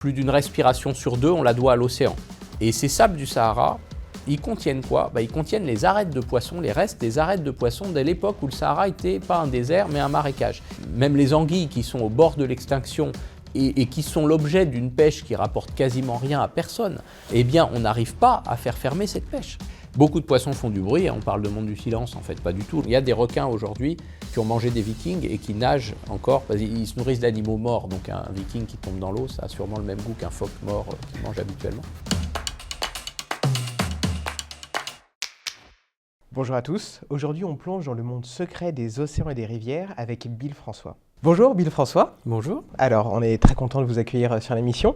Plus d'une respiration sur deux, on la doit à l'océan. Et ces sables du Sahara, ils contiennent quoi? Ils contiennent les arêtes de poissons, les restes des arêtes de poissons dès l'époque où le Sahara n'était pas un désert mais un marécage. Même les anguilles qui sont au bord de l'extinction et qui sont l'objet d'une pêche qui rapporte quasiment rien à personne, eh bien on n'arrive pas à faire fermer cette pêche. Beaucoup de poissons font du bruit, on parle de monde du silence, en fait pas du tout. Il y a des requins aujourd'hui qui ont mangé des vikings et qui nagent encore, parce qu'ils se nourrissent d'animaux morts, donc un viking qui tombe dans l'eau, ça a sûrement le même goût qu'un phoque mort qui mange habituellement. Bonjour à tous, aujourd'hui on plonge dans le monde secret des océans et des rivières avec Bill François. Bonjour Bill François. Bonjour. Alors on est très content de vous accueillir sur l'émission.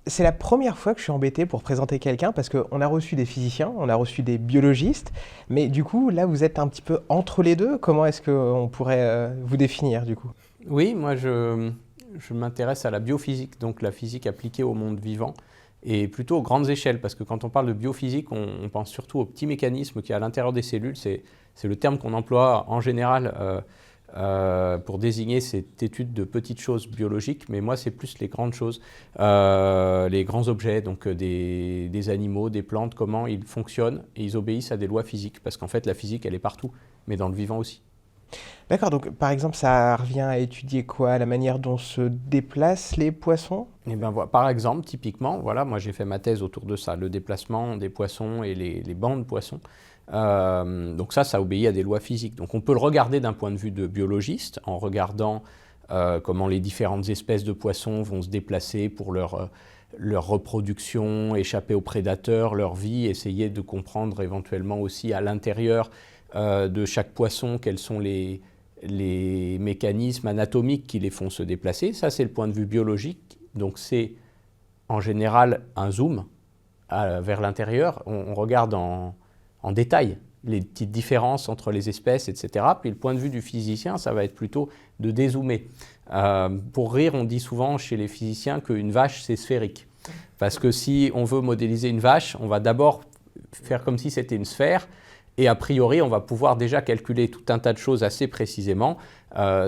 C'est la première fois que je suis embêté pour présenter quelqu'un parce qu'on a reçu des physiciens, on a reçu des biologistes, mais du coup là vous êtes un petit peu entre les deux. Comment est-ce qu'on pourrait vous définir du coup? Oui, moi je m'intéresse à la biophysique, donc la physique appliquée au monde vivant. Et plutôt aux grandes échelles, parce que quand on parle de biophysique, on pense surtout aux petits mécanismes qu'il y a à l'intérieur des cellules. C'est le terme qu'on emploie en général pour désigner cette étude de petites choses biologiques, mais moi c'est plus les grandes choses, les grands objets, donc des animaux, des plantes, comment ils fonctionnent, et ils obéissent à des lois physiques, parce qu'en fait la physique elle est partout, mais dans le vivant aussi. D'accord, donc par exemple ça revient à étudier quoi? La manière dont se déplacent les poissons? Et ben, par exemple, typiquement, voilà, moi j'ai fait ma thèse autour de ça, le déplacement des poissons et les bancs de poissons. Donc ça obéit à des lois physiques. Donc on peut le regarder d'un point de vue de biologiste, en regardant comment les différentes espèces de poissons vont se déplacer pour leur reproduction, échapper aux prédateurs, leur vie, essayer de comprendre éventuellement aussi à l'intérieur de chaque poisson quels sont les mécanismes anatomiques qui les font se déplacer. Ça, c'est le point de vue biologique. Donc, c'est en général un zoom vers l'intérieur. On regarde en détail les petites différences entre les espèces, etc. Puis le point de vue du physicien, ça va être plutôt de dézoomer. Pour rire, on dit souvent chez les physiciens qu'une vache, c'est sphérique. Parce que si on veut modéliser une vache, on va d'abord faire comme si c'était une sphère. Et a priori, on va pouvoir déjà calculer tout un tas de choses assez précisément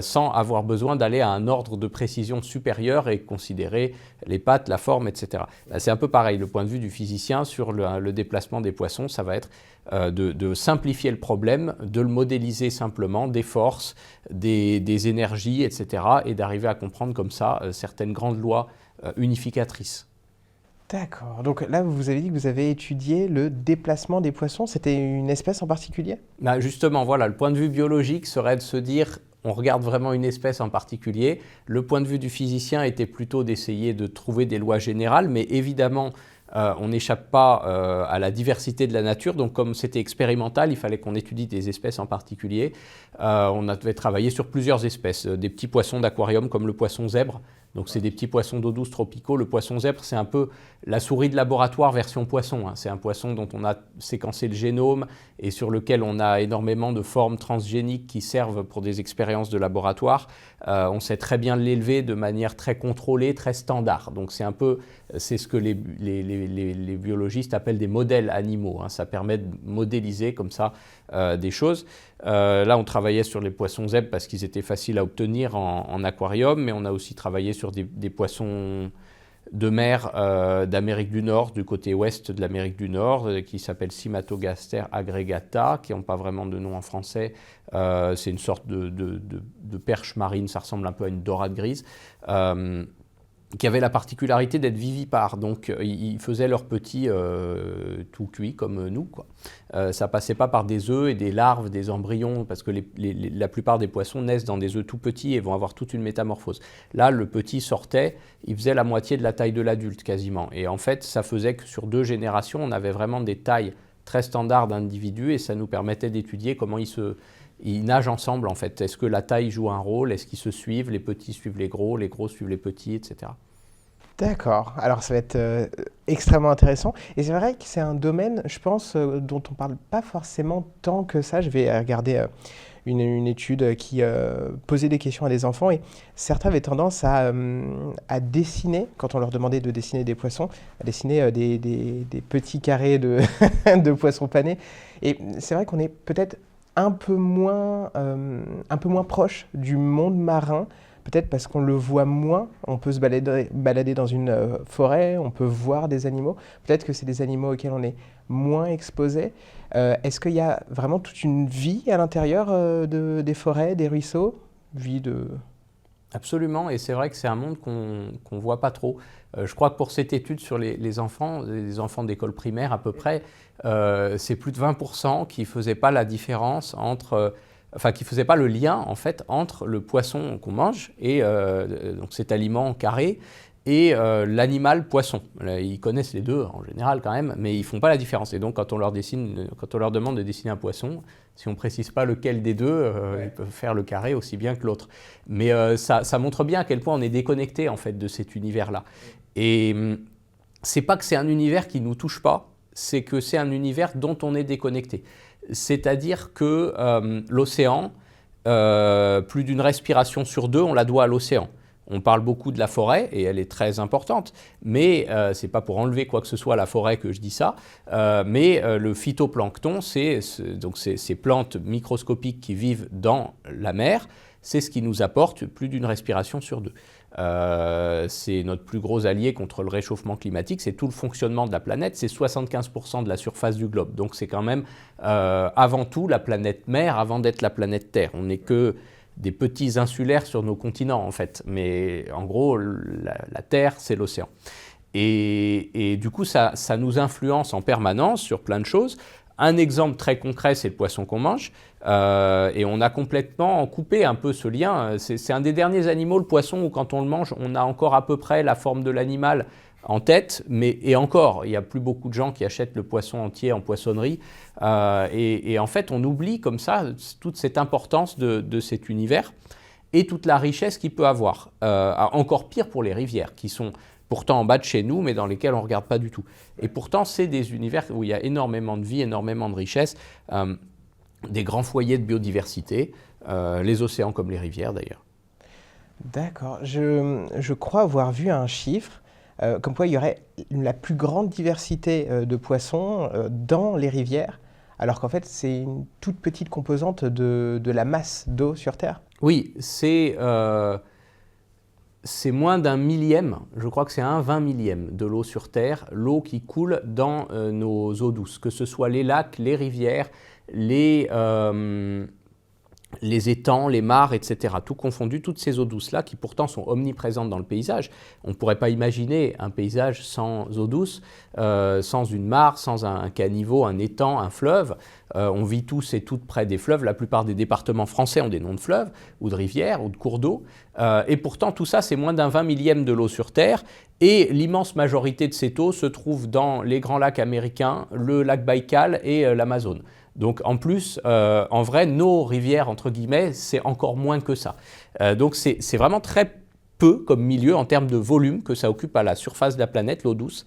sans avoir besoin d'aller à un ordre de précision supérieur et considérer les pattes, la forme, etc. C'est un peu pareil, le point de vue du physicien sur le déplacement des poissons, ça va être de simplifier le problème, de le modéliser simplement, des forces, des énergies, etc. et d'arriver à comprendre comme ça certaines grandes lois unificatrices. D'accord. Donc là, vous avez dit que vous avez étudié le déplacement des poissons. C'était une espèce en particulier? Justement, voilà, le point de vue biologique serait de se dire, on regarde vraiment une espèce en particulier. Le point de vue du physicien était plutôt d'essayer de trouver des lois générales, mais évidemment, on n'échappe pas à la diversité de la nature. Donc, comme c'était expérimental, il fallait qu'on étudie des espèces en particulier. On avait travaillé sur plusieurs espèces, des petits poissons d'aquarium comme le poisson zèbre. Donc, c'est des petits poissons d'eau douce tropicaux. Le poisson zèbre, c'est un peu la souris de laboratoire version poisson. C'est un poisson dont on a séquencé le génome et sur lequel on a énormément de formes transgéniques qui servent pour des expériences de laboratoire. On sait très bien l'élever de manière très contrôlée, très standard. Donc, c'est ce que les biologistes appellent des modèles animaux. Ça permet de modéliser comme ça des choses. Là, on travaillait sur les poissons zèbres parce qu'ils étaient faciles à obtenir en aquarium, mais on a aussi travaillé sur des poissons de mer d'Amérique du Nord, du côté ouest de l'Amérique du Nord, qui s'appellent Cymatogaster aggregata, qui n'ont pas vraiment de nom en français. C'est une sorte de perche marine, ça ressemble un peu à une dorade grise. Qui avaient la particularité d'être vivipares, donc ils faisaient leurs petits tout cuits comme nous, quoi. Ça passait pas par des œufs et des larves, des embryons, parce que la plupart des poissons naissent dans des œufs tout petits et vont avoir toute une métamorphose. Là, le petit sortait, il faisait la moitié de la taille de l'adulte quasiment, et en fait, ça faisait que sur 2 générations, on avait vraiment des tailles très standards d'individus, et ça nous permettait d'étudier comment ils nagent ensemble en fait. Est-ce que la taille joue un rôle? Est-ce qu'ils se suivent? Les petits suivent les gros suivent les petits, etc. D'accord. Alors ça va être extrêmement intéressant. Et c'est vrai que c'est un domaine, je pense, dont on ne parle pas forcément tant que ça. Je vais regarder une étude qui posait des questions à des enfants et certains avaient tendance à dessiner, quand on leur demandait de dessiner des poissons, à dessiner des petits carrés de, de poissons panés. Et c'est vrai qu'on est peut-être un peu moins proche du monde marin peut-être parce qu'on le voit moins. On peut se balader dans une forêt, on peut voir des animaux. Peut-être que c'est des animaux auxquels on est moins exposé. Est-ce qu'il y a vraiment toute une vie à l'intérieur des forêts, des ruisseaux? Vie de... Absolument, et c'est vrai que c'est un monde qu'on ne voit pas trop. Je crois que pour cette étude sur les enfants d'école primaire à peu près, c'est plus de 20% qui ne faisaient pas la différence entre, qui ne faisaient pas le lien en fait entre le poisson qu'on mange et donc cet aliment carré et l'animal poisson. Ils connaissent les deux en général quand même, mais ils ne font pas la différence. Et donc quand on leur demande de dessiner un poisson, si on ne précise pas lequel des deux, ils peuvent faire le carré aussi bien que l'autre. Mais ça montre bien à quel point on est déconnecté en fait de cet univers-là. Et c'est pas que c'est un univers qui ne nous touche pas, c'est que c'est un univers dont on est déconnecté. C'est-à-dire que l'océan, plus d'une respiration sur deux, on la doit à l'océan. On parle beaucoup de la forêt et elle est très importante, mais ce n'est pas pour enlever quoi que ce soit à la forêt que je dis ça, mais le phytoplancton, c'est ces plantes microscopiques qui vivent dans la mer, c'est ce qui nous apporte plus d'une respiration sur deux. C'est notre plus gros allié contre le réchauffement climatique, c'est tout le fonctionnement de la planète, c'est 75% de la surface du globe, donc c'est quand même avant tout la planète mer avant d'être la planète Terre. On n'est que des petits insulaires sur nos continents en fait, mais en gros la Terre c'est l'océan. Et du coup ça nous influence en permanence sur plein de choses. Un exemple très concret, c'est le poisson qu'on mange, et on a complètement coupé un peu ce lien. C'est un des derniers animaux, le poisson, où quand on le mange, on a encore à peu près la forme de l'animal en tête, et encore, il n'y a plus beaucoup de gens qui achètent le poisson entier en poissonnerie, et en fait, on oublie comme ça toute cette importance de cet univers et toute la richesse qu'il peut avoir. Encore pire pour les rivières, qui sont pourtant en bas de chez nous, mais dans lesquels on ne regarde pas du tout. Et pourtant, c'est des univers où il y a énormément de vie, énormément de richesse, des grands foyers de biodiversité, les océans comme les rivières d'ailleurs. D'accord. Je crois avoir vu un chiffre comme quoi il y aurait la plus grande diversité de poissons dans les rivières, alors qu'en fait, c'est une toute petite composante de la masse d'eau sur Terre. Oui, c'est moins d'un millième, je crois que c'est un 20 millième de l'eau sur Terre, l'eau qui coule dans nos eaux douces, que ce soit les lacs, les rivières, les étangs, les mares, etc. Tout confondu, toutes ces eaux douces-là qui pourtant sont omniprésentes dans le paysage. On ne pourrait pas imaginer un paysage sans eau douce, sans une mare, sans un caniveau, un étang, un fleuve. On vit tous et toutes près des fleuves. La plupart des départements français ont des noms de fleuves ou de rivières ou de cours d'eau. Et pourtant, tout ça, c'est moins d'un 20 millième de l'eau sur Terre. Et l'immense majorité de cette eau se trouve dans les grands lacs américains, le lac Baïkal et l'Amazone. Donc en plus, en vrai, nos rivières, entre guillemets, c'est encore moins que ça. Donc c'est vraiment très peu comme milieu en termes de volume que ça occupe à la surface de la planète, l'eau douce.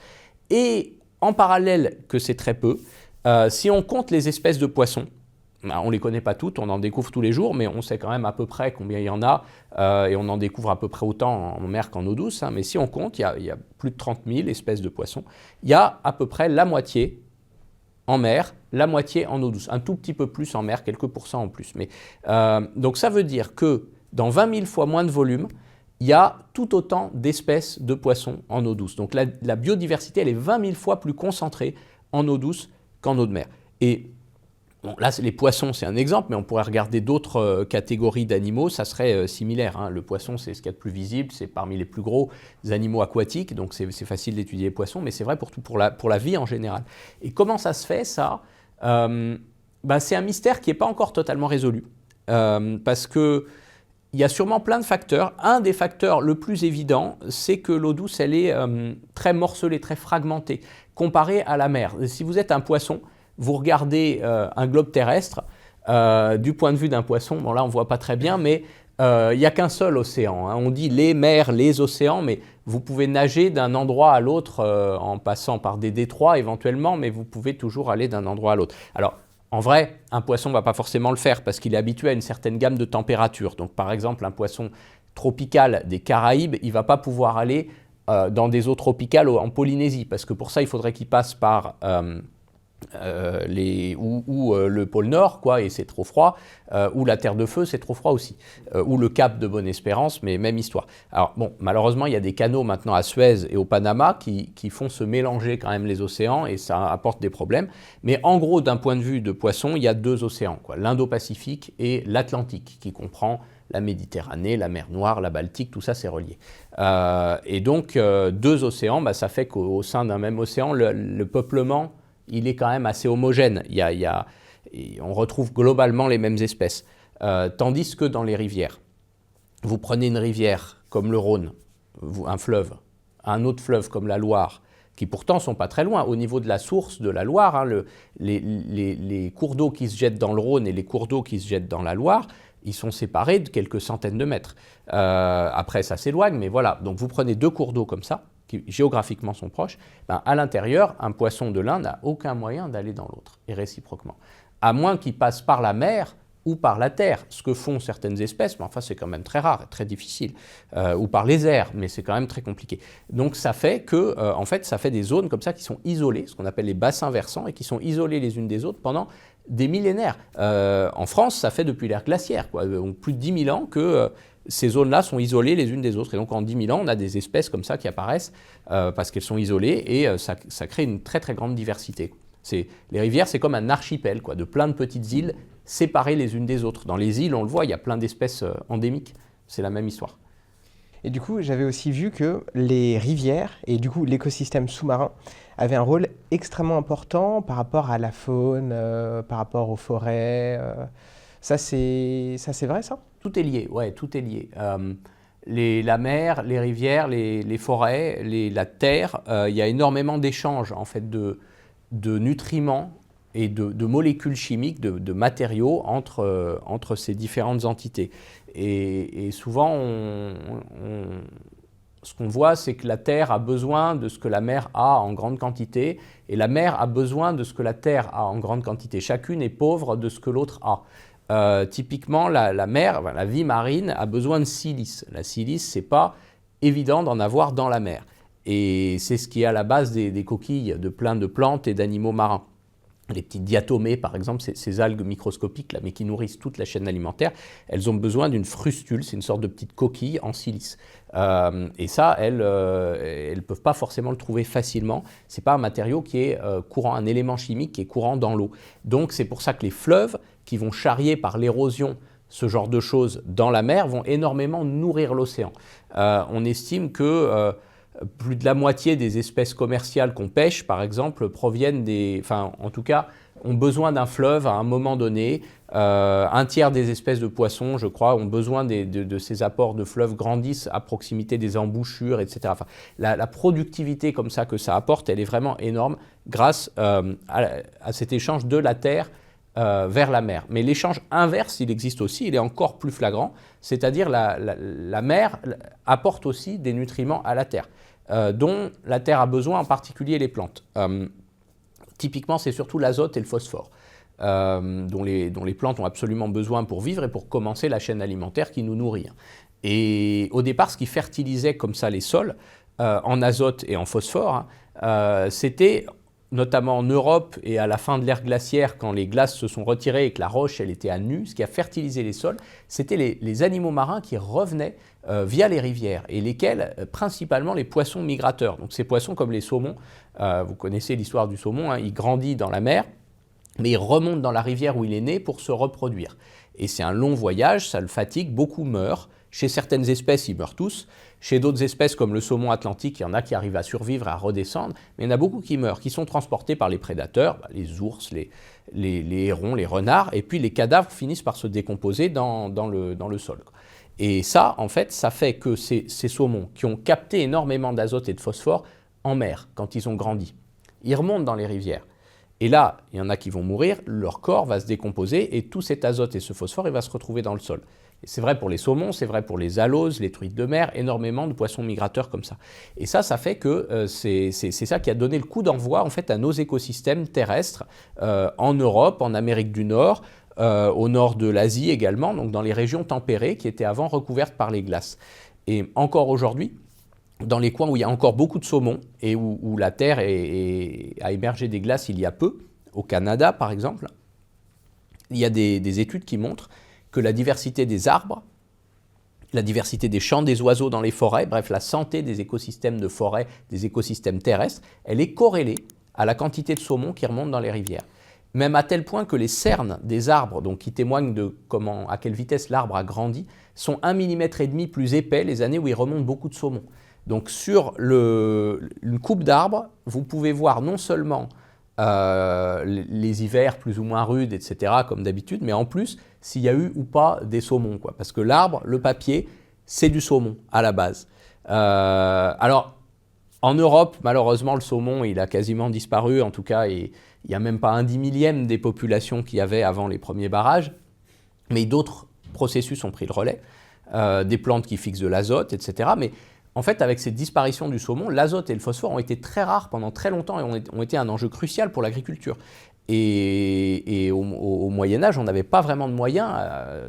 Et en parallèle que c'est très peu, si on compte les espèces de poissons, on ne les connaît pas toutes, on en découvre tous les jours, mais on sait quand même à peu près combien il y en a, et on en découvre à peu près autant en mer qu'en eau douce. Mais si on compte, il y a plus de 30 000 espèces de poissons. Il y a à peu près la moitié en mer, la moitié en eau douce, un tout petit peu plus en mer, quelques pourcents en plus. Mais, donc ça veut dire que dans 20 000 fois moins de volume, il y a tout autant d'espèces de poissons en eau douce. Donc la biodiversité, elle est 20 000 fois plus concentrée en eau douce qu'en eau de mer. Et bon, là, les poissons, c'est un exemple, mais on pourrait regarder d'autres catégories d'animaux, ça serait similaire. Hein. Le poisson, c'est ce qu'il y a de plus visible, c'est parmi les plus gros animaux aquatiques, donc c'est facile d'étudier les poissons, mais c'est vrai pour la vie en général. Et comment ça se fait, ça c'est un mystère qui n'est pas encore totalement résolu, parce qu'il y a sûrement plein de facteurs. Un des facteurs le plus évident, c'est que l'eau douce, elle est très morcelée, très fragmentée, comparée à la mer. Si vous êtes un poisson, vous regardez un globe terrestre, du point de vue d'un poisson, bon là on ne voit pas très bien, mais il n'y a qu'un seul océan. Hein. On dit les mers, les océans, mais vous pouvez nager d'un endroit à l'autre en passant par des détroits éventuellement, mais vous pouvez toujours aller d'un endroit à l'autre. Alors, en vrai, un poisson ne va pas forcément le faire parce qu'il est habitué à une certaine gamme de températures. Donc par exemple, un poisson tropical des Caraïbes, il ne va pas pouvoir aller dans des eaux tropicales en Polynésie, parce que pour ça, il faudrait qu'il passe par ou le pôle Nord, quoi, et c'est trop froid, ou la Terre de Feu, c'est trop froid aussi, ou le Cap de Bonne-Espérance, mais même histoire. Alors bon, malheureusement, il y a des canaux maintenant à Suez et au Panama qui font se mélanger quand même les océans, et ça apporte des problèmes. Mais en gros, d'un point de vue de poissons, il y a deux océans, quoi, l'Indo-Pacifique et l'Atlantique, qui comprend la Méditerranée, la mer Noire, la Baltique, tout ça c'est relié. Et donc, deux océans, ça fait qu'au sein d'un même océan, le peuplement, il est quand même assez homogène. On retrouve globalement les mêmes espèces. Tandis que dans les rivières, vous prenez une rivière comme le Rhône, un fleuve, un autre fleuve comme la Loire, qui pourtant ne sont pas très loin. Au niveau de la source de la Loire, hein, les cours d'eau qui se jettent dans le Rhône et les cours d'eau qui se jettent dans la Loire, ils sont séparés de quelques centaines de mètres. Après, ça s'éloigne, mais voilà. Donc vous prenez deux cours d'eau comme ça, qui géographiquement sont proches, à l'intérieur, un poisson de l'un n'a aucun moyen d'aller dans l'autre, et réciproquement. À moins qu'il passe par la mer ou par la terre, ce que font certaines espèces, mais enfin c'est quand même très rare et très difficile, ou par les airs, mais c'est quand même très compliqué. Donc ça fait que, en fait, ça fait des zones comme ça qui sont isolées, ce qu'on appelle les bassins versants, et qui sont isolées les unes des autres pendant des millénaires. En France, ça fait depuis l'ère glaciaire, quoi. Donc plus de 10 000 ans que ces zones-là sont isolées les unes des autres. Et donc en 10 000 ans, on a des espèces comme ça qui apparaissent parce qu'elles sont isolées, et ça crée une très très grande diversité. Les rivières, c'est comme un archipel, quoi, de plein de petites îles séparées les unes des autres. Dans les îles, on le voit, il y a plein d'espèces endémiques. C'est la même histoire. Et du coup, j'avais aussi vu que les rivières et du coup l'écosystème sous-marin avaient un rôle extrêmement important par rapport à la faune, par rapport aux forêts. Ça, c'est vrai, ça? Tout est lié, ouais, tout est lié. La mer, les rivières, les forêts, la terre, il y a énormément d'échanges en fait de nutriments et de molécules chimiques, de matériaux entre ces différentes entités. Et souvent, ce qu'on voit, c'est que la terre a besoin de ce que la mer a en grande quantité, et la mer a besoin de ce que la terre a en grande quantité. Chacune est pauvre de ce que l'autre a. Typiquement, la mer, la vie marine a besoin de silice. La silice, c'est pas évident d'en avoir dans la mer. Et c'est ce qui est à la base des coquilles de plein de plantes et d'animaux marins. Les petites diatomées, par exemple, ces algues microscopiques, là, mais qui nourrissent toute la chaîne alimentaire, elles ont besoin d'une frustule, c'est une sorte de petite coquille en silice. Et ça, elles ne peuvent pas forcément le trouver facilement. Ce n'est pas un matériau qui est courant, un élément chimique qui est courant dans l'eau. Donc c'est pour ça que les fleuves, qui vont charrier par l'érosion ce genre de choses dans la mer, vont énormément nourrir l'océan. On estime que plus de la moitié des espèces commerciales qu'on pêche, par exemple, proviennent en tout cas, ont besoin d'un fleuve à un moment donné. Un tiers des espèces de poissons, je crois, ont besoin de ces apports de fleuves, grandissent à proximité des embouchures, etc. Enfin, la productivité comme ça que ça apporte, elle est vraiment énorme grâce à cet échange de la terre vers la mer. Mais l'échange inverse, il existe aussi, il est encore plus flagrant, c'est-à-dire la mer apporte aussi des nutriments à la terre, dont la terre a besoin, en particulier les plantes. Typiquement, c'est surtout l'azote et le phosphore, dont les plantes ont absolument besoin pour vivre et pour commencer la chaîne alimentaire qui nous nourrit. Et au départ, ce qui fertilisait comme ça les sols, en azote et en phosphore, c'était notamment en Europe et à la fin de l'ère glaciaire, quand les glaces se sont retirées et que la roche elle était à nu, ce qui a fertilisé les sols, c'était les animaux marins qui revenaient via les rivières, et lesquels, principalement les poissons migrateurs. Donc ces poissons comme les saumons, vous connaissez l'histoire du saumon, hein, il grandit dans la mer, mais il remonte dans la rivière où il est né pour se reproduire. Et c'est un long voyage, ça le fatigue, beaucoup meurent. Chez certaines espèces, ils meurent tous. Chez d'autres espèces, comme le saumon atlantique, il y en a qui arrivent à survivre, à redescendre. Mais il y en a beaucoup qui meurent, qui sont transportés par les prédateurs, les ours, les hérons, les renards. Et puis les cadavres finissent par se décomposer dans le sol. Et ça, en fait, ça fait que ces saumons qui ont capté énormément d'azote et de phosphore en mer, quand ils ont grandi, ils remontent dans les rivières. Et là, il y en a qui vont mourir, leur corps va se décomposer et tout cet azote et ce phosphore, il va se retrouver dans le sol. Et c'est vrai pour les saumons, c'est vrai pour les aloses, les truites de mer, énormément de poissons migrateurs comme ça. Et ça fait que c'est ça qui a donné le coup d'envoi en fait, à nos écosystèmes terrestres en Europe, en Amérique du Nord, au nord de l'Asie également, donc dans les régions tempérées qui étaient avant recouvertes par les glaces. Et encore aujourd'hui, dans les coins où il y a encore beaucoup de saumons et où la terre a émergé des glaces il y a peu, au Canada par exemple, il y a des études qui montrent que la diversité des arbres, la diversité des chants des oiseaux dans les forêts, bref, la santé des écosystèmes de forêt, des écosystèmes terrestres, elle est corrélée à la quantité de saumon qui remonte dans les rivières. Même à tel point que les cernes des arbres, donc qui témoignent de à quelle vitesse l'arbre a grandi, sont 1,5 mm plus épais les années où il remonte beaucoup de saumon. Donc sur une coupe d'arbres, vous pouvez voir non seulement les hivers plus ou moins rudes, etc., comme d'habitude, mais en plus, s'il y a eu ou pas des saumons, quoi. Parce que l'arbre, le papier, c'est du saumon à la base. Alors, en Europe, malheureusement, le saumon, il a quasiment disparu. En tout cas, il n'y a même pas un 10 millième des populations qu'il y avait avant les premiers barrages. Mais d'autres processus ont pris le relais. Des plantes qui fixent de l'azote, etc. Mais en fait, avec cette disparition du saumon, l'azote et le phosphore ont été très rares pendant très longtemps et ont été un enjeu crucial pour l'agriculture. Et au Moyen-Âge, on n'avait pas vraiment de moyens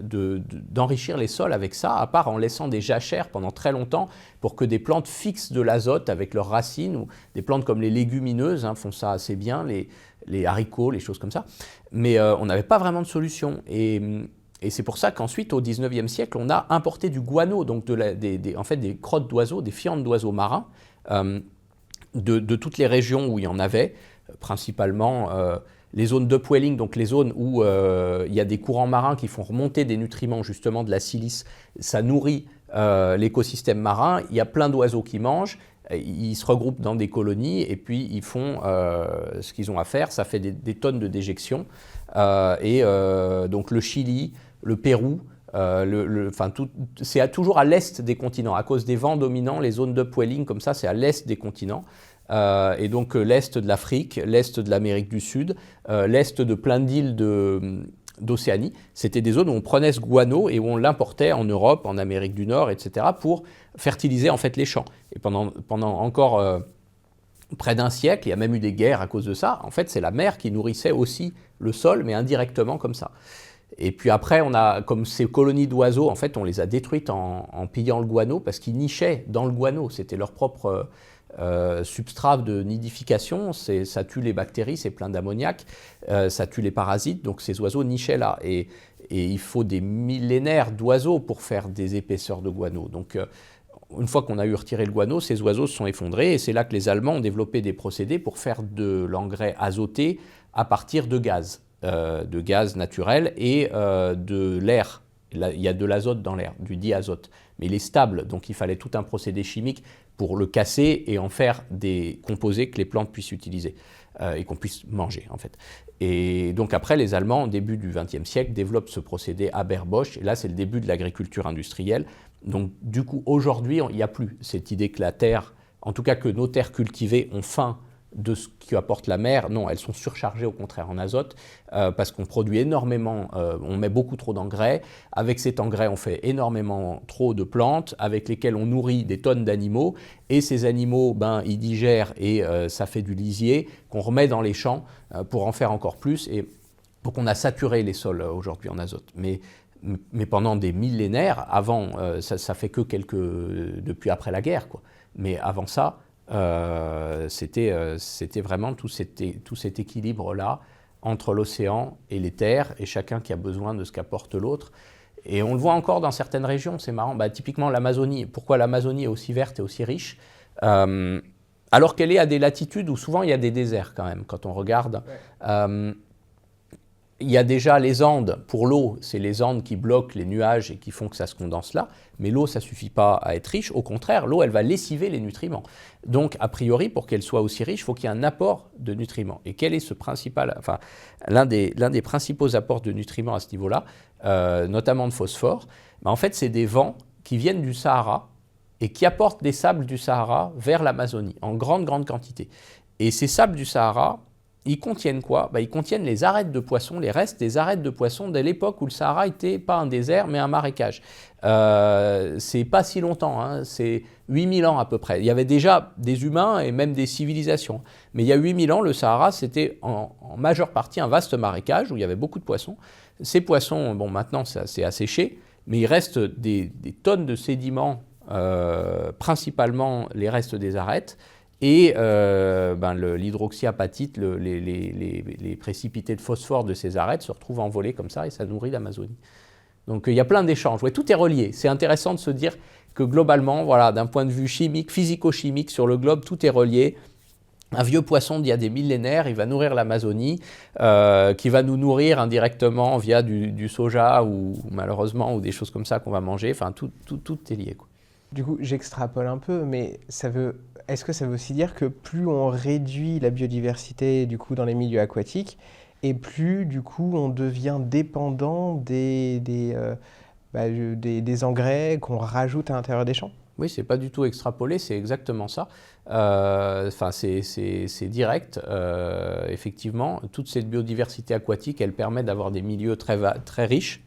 d'enrichir les sols avec ça, à part en laissant des jachères pendant très longtemps pour que des plantes fixent de l'azote avec leurs racines, ou des plantes comme les légumineuses font ça assez bien, les haricots, les choses comme ça. Mais on n'avait pas vraiment de solution. Et c'est pour ça qu'ensuite, au XIXe siècle, on a importé du guano, donc en fait, des crottes d'oiseaux, des fientes d'oiseaux marins, de toutes les régions où il y en avait, principalement les zones d'upwelling, donc les zones où il y a des courants marins qui font remonter des nutriments, justement de la silice. Ça nourrit l'écosystème marin. Il y a plein d'oiseaux qui mangent. Ils se regroupent dans des colonies et puis ils font ce qu'ils ont à faire. Ça fait des tonnes de déjections. Donc le Chili, le Pérou, c'est toujours à l'est des continents. À cause des vents dominants, les zones d'upwelling comme ça, c'est à l'est des continents. Et donc l'est de l'Afrique, l'est de l'Amérique du Sud, l'est de plein d'îles d'Océanie. C'était des zones où on prenait ce guano et où on l'importait en Europe, en Amérique du Nord, etc. pour fertiliser en fait les champs. Et pendant encore près d'un siècle, il y a même eu des guerres à cause de ça. En fait, c'est la mer qui nourrissait aussi le sol, mais indirectement comme ça. Et puis après, comme ces colonies d'oiseaux, en fait, on les a détruites en pillant le guano parce qu'ils nichaient dans le guano. C'était leur propre substrat de nidification. Ça tue les bactéries, c'est plein d'ammoniac. Ça tue les parasites, donc ces oiseaux nichaient là. Et il faut des millénaires d'oiseaux pour faire des épaisseurs de guano. Donc, une fois qu'on a eu retiré le guano, ces oiseaux se sont effondrés et c'est là que les Allemands ont développé des procédés pour faire de l'engrais azoté à partir de gaz naturel et de l'air. Il y a de l'azote dans l'air, du diazote, mais il est stable, donc il fallait tout un procédé chimique pour le casser et en faire des composés que les plantes puissent utiliser et qu'on puisse manger en fait. Et donc après, les Allemands, au début du XXe siècle, développent ce procédé Haber-Bosch, et là c'est le début de l'agriculture industrielle. Donc du coup, aujourd'hui, il n'y a plus cette idée que la terre, en tout cas que nos terres cultivées ont faim de ce qui apporte la mer. Non, elles sont surchargées au contraire en azote parce qu'on produit énormément, on met beaucoup trop d'engrais. Avec cet engrais, on fait énormément trop de plantes avec lesquelles on nourrit des tonnes d'animaux. Et ces animaux, ils digèrent et ça fait du lisier qu'on remet dans les champs pour en faire encore plus. Et donc on a saturé les sols aujourd'hui en azote. Mais pendant des millénaires, avant, ça fait que depuis après la guerre, quoi. Mais avant ça, c'était vraiment tout cet équilibre-là entre l'océan et les terres, et chacun qui a besoin de ce qu'apporte l'autre. Et on le voit encore dans certaines régions, c'est marrant. Typiquement l'Amazonie. Pourquoi l'Amazonie est aussi verte et aussi riche alors qu'elle est à des latitudes où souvent il y a des déserts quand même, quand on regarde. Ouais. Il y a déjà les Andes, pour l'eau, c'est les Andes qui bloquent les nuages et qui font que ça se condense là, mais l'eau, ça ne suffit pas à être riche, au contraire, l'eau, elle va lessiver les nutriments. Donc, a priori, pour qu'elle soit aussi riche, il faut qu'il y ait un apport de nutriments. Et quel est l'un des principaux apports de nutriments à ce niveau-là, notamment de phosphore, en fait, c'est des vents qui viennent du Sahara et qui apportent des sables du Sahara vers l'Amazonie, en grande quantité. Et ces sables du Sahara, ils contiennent quoi ? Ils contiennent les arêtes de poissons, les restes des arêtes de poissons dès l'époque où le Sahara n'était pas un désert mais un marécage. C'est pas si longtemps, c'est 8000 ans à peu près. Il y avait déjà des humains et même des civilisations. Mais il y a 8000 ans, le Sahara, c'était en majeure partie un vaste marécage où il y avait beaucoup de poissons. Ces poissons, maintenant c'est asséché, mais il reste des tonnes de sédiments, principalement les restes des arêtes. Et l'hydroxyapatite, les précipités de phosphore de ces arêtes se retrouvent envolés comme ça et ça nourrit l'Amazonie. Donc il y a plein d'échanges. Ouais, tout est relié. C'est intéressant de se dire que globalement, voilà, d'un point de vue chimique, physico-chimique, sur le globe, tout est relié. Un vieux poisson d'il y a des millénaires, il va nourrir l'Amazonie, qui va nous nourrir indirectement via du soja ou malheureusement ou des choses comme ça qu'on va manger. Enfin, tout est lié, quoi. Du coup, j'extrapole un peu, mais est-ce que ça veut aussi dire que plus on réduit la biodiversité du coup dans les milieux aquatiques, et plus du coup on devient dépendant des engrais qu'on rajoute à l'intérieur des champs? Oui, c'est pas du tout extrapolé, c'est exactement ça. C'est direct. Effectivement, toute cette biodiversité aquatique, elle permet d'avoir des milieux très riches.